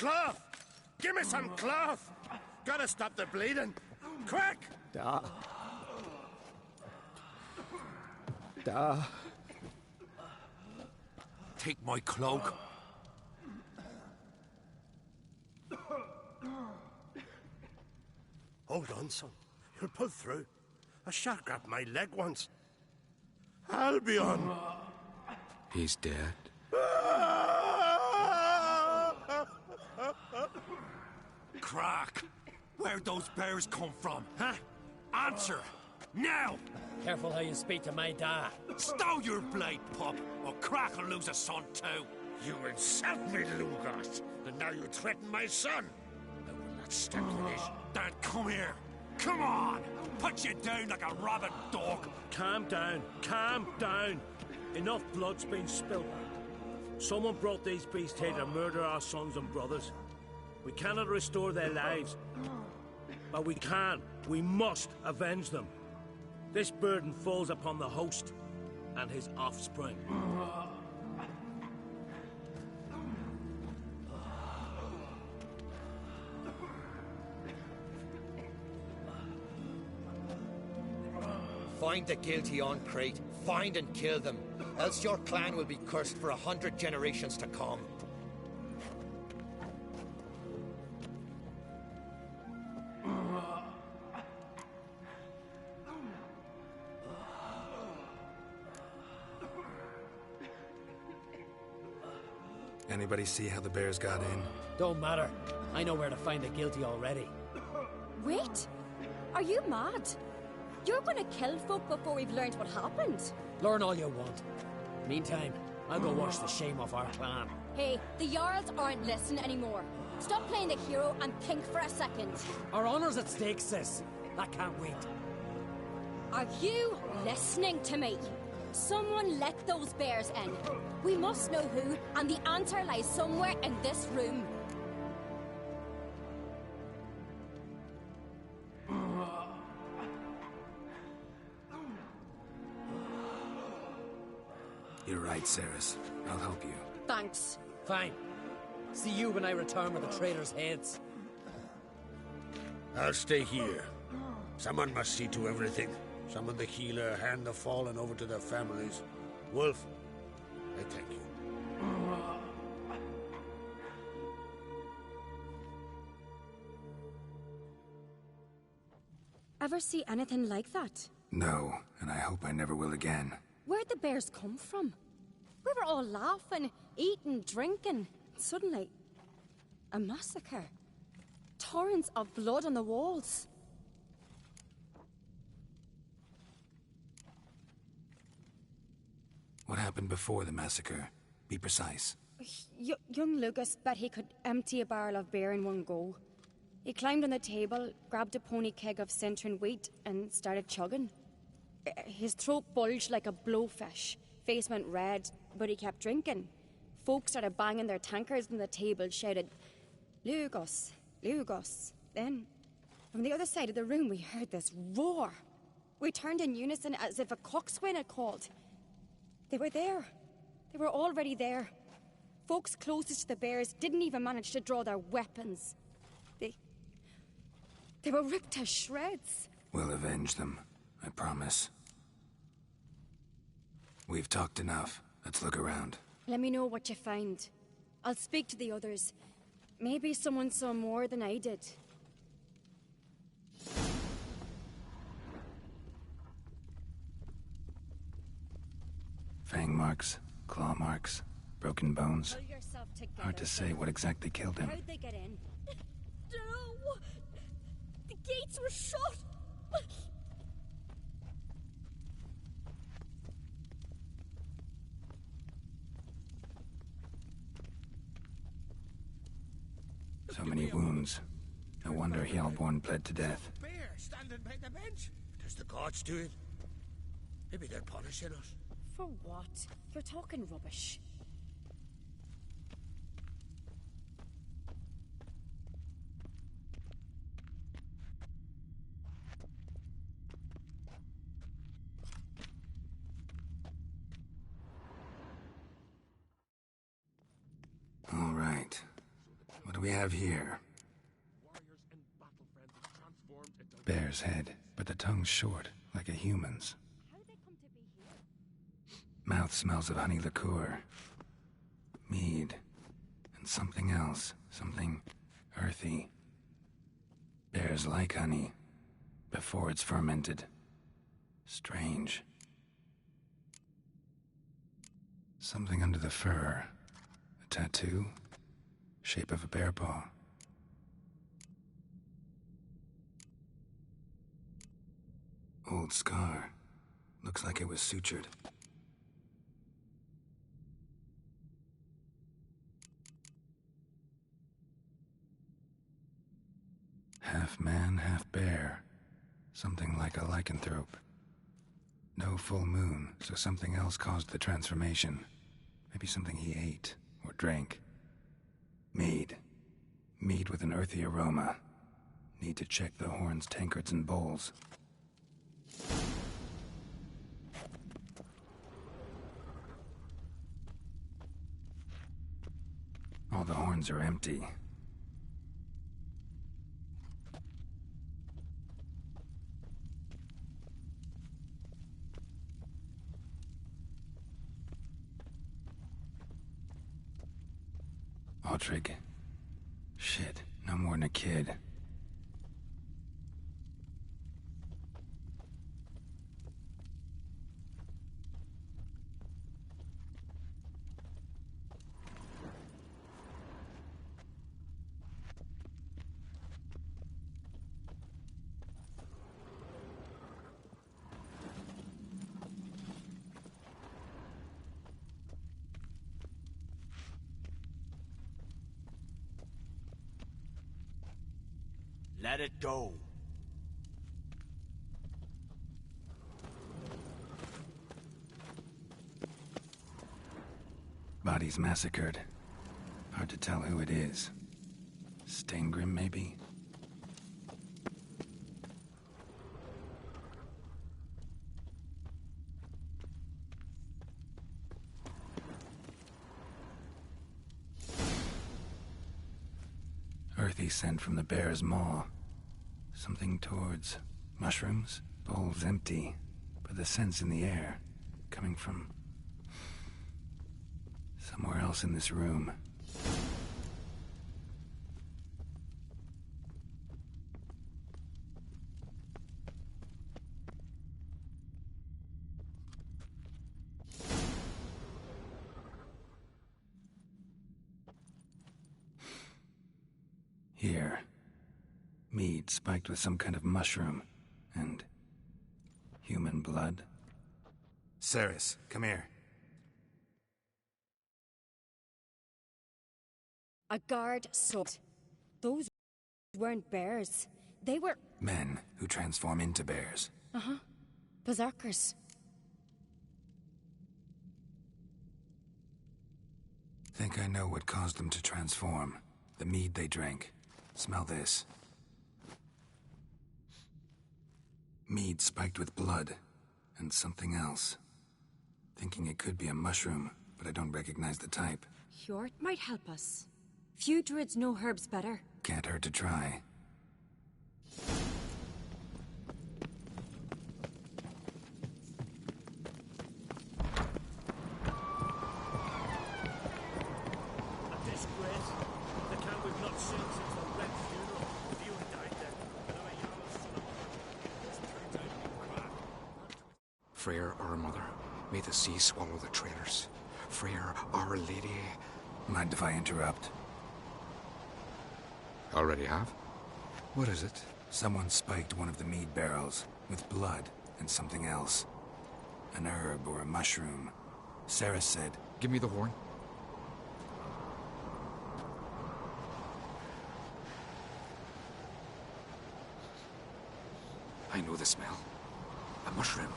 Cloth! Give me some cloth! Gotta stop the bleeding! Quick! Da. Take my cloak. Hold on, son. You'll pull through. A shark grabbed my leg once. Albion! He's dead. Crack! Where'd those bears come from, huh? Answer! Now! Careful how you speak to my dad. Stow your blade, pup, or Crack will lose a son too. You insult me, Lugos, and now you threaten my son. I will not stand for this. Then come here. Come on! Put you down like a rabid dog. Calm down. Calm down. Enough blood's been spilled. Someone brought these beasts here to murder our sons and brothers. We cannot restore their lives. But we can. We must avenge them. This burden falls upon the host and his offspring. Find the guilty on Crete. Find and kill them. Else your clan will be cursed for 100 generations to come. Anybody see how the bears got in? Don't matter. I know where to find the guilty already. Wait! Are you mad? You're gonna kill folk before we've learned what happened. Learn all you want. Meantime, I'll go wash the shame off our clan. Hey, the Jarls aren't listening anymore. Stop playing the hero and think for a second. Our honor's at stake, sis. That can't wait. Are you listening to me? Someone let those bears in. We must know who, and the answer lies somewhere in this room. You're right, Cerys. I'll help you. Thanks. Fine. See you when I return with the traitors' heads. I'll stay here. Someone must see to everything. Summon the healer, hand the fallen over to their families. Wolf, I thank you. Ever see anything like that? No, and I hope I never will again. Where'd the bears come from? We were all laughing, eating, drinking. Suddenly, a massacre. Torrents of blood on the walls. What happened before the massacre? Be precise. Young Lucas bet he could empty a barrel of beer in one go. He climbed on the table, grabbed a pony keg of Centron wheat, and started chugging. His throat bulged like a blowfish. Face went red, but he kept drinking. Folks started banging their tankards on the table, shouted, "Lugos, Lugos." Then, from the other side of the room, we heard this roar. We turned in unison as if a coxswain had called. They were there. They were already there. Folks closest to the bears didn't even manage to draw their weapons. They were ripped to shreds. We'll avenge them, I promise. We've talked enough. Let's look around. Let me know what you find. I'll speak to the others. Maybe someone saw more than I did. Fang marks, claw marks, broken bones. Pull yourself together. Hard to say what exactly killed him. How'd they get in? No! The gates were shut! So many wounds. No wonder Hjalborn bled to death. Bear standing by the bench. Does the gods do it? Maybe they're punishing us. For what? You're talking rubbish. All right. What do we have here? Bear's head, but the tongue's short, like a human's. Mouth smells of honey liqueur, mead, and something else, something earthy. Bears like honey, before it's fermented. Strange. Something under the fur. A tattoo? Shape of a bear paw. Old scar. Looks like it was sutured. Half man, half bear. Something like a lycanthrope. No full moon, so something else caused the transformation. Maybe something he ate or drank. Mead. Mead with an earthy aroma. Need to check the horns, tankards, and bowls. All the horns are empty. Autrig. Shit, no more than a kid. Let it go. Bodies massacred. Hard to tell who it is. Steingrim, maybe? Earthy scent from the bear's maw. Something towards mushrooms. Bowl's empty, but the scent's in the air. Coming from somewhere else in this room. Here. Mead spiked with some kind of mushroom. And human blood. Ceres, come here. A guard soaked. Those weren't bears. They were... Men who transform into bears. Uh-huh. Berserkers. Think I know what caused them to transform. The mead they drank. Smell this. Mead spiked with blood. And something else. Thinking it could be a mushroom, but I don't recognize the type. Hjort might help us. Few druids know herbs better. Can't hurt to try. Freyr, our mother, may the sea swallow the traitors. Freyr, our lady. Mind if I interrupt? Already have? What is it? Someone spiked one of the mead barrels with blood and something else. An herb or a mushroom. Ceres said... Give me the horn. I know the smell. A mushroom.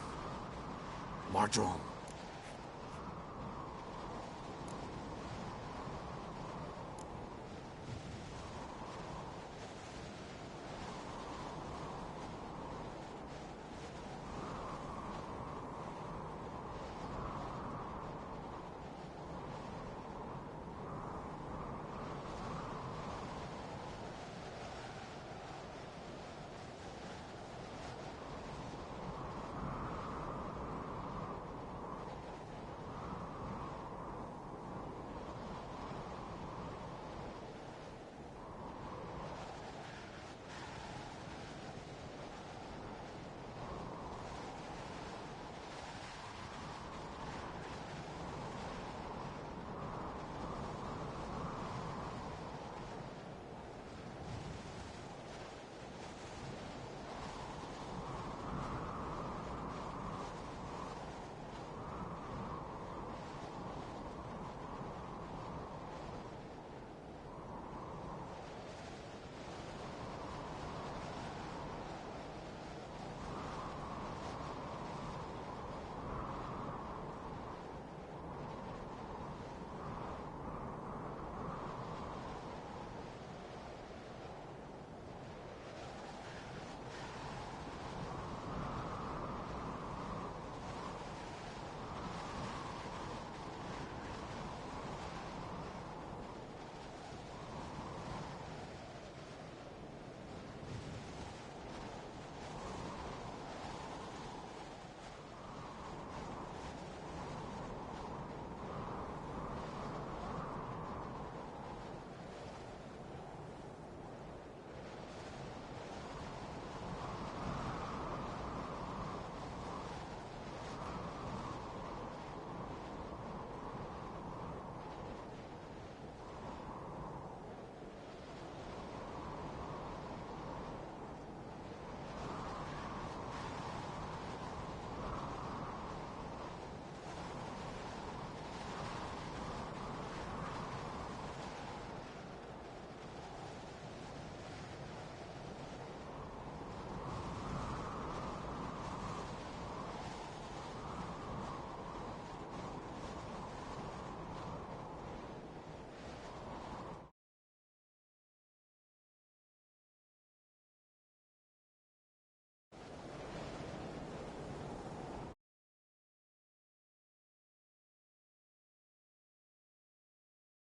Mardrome.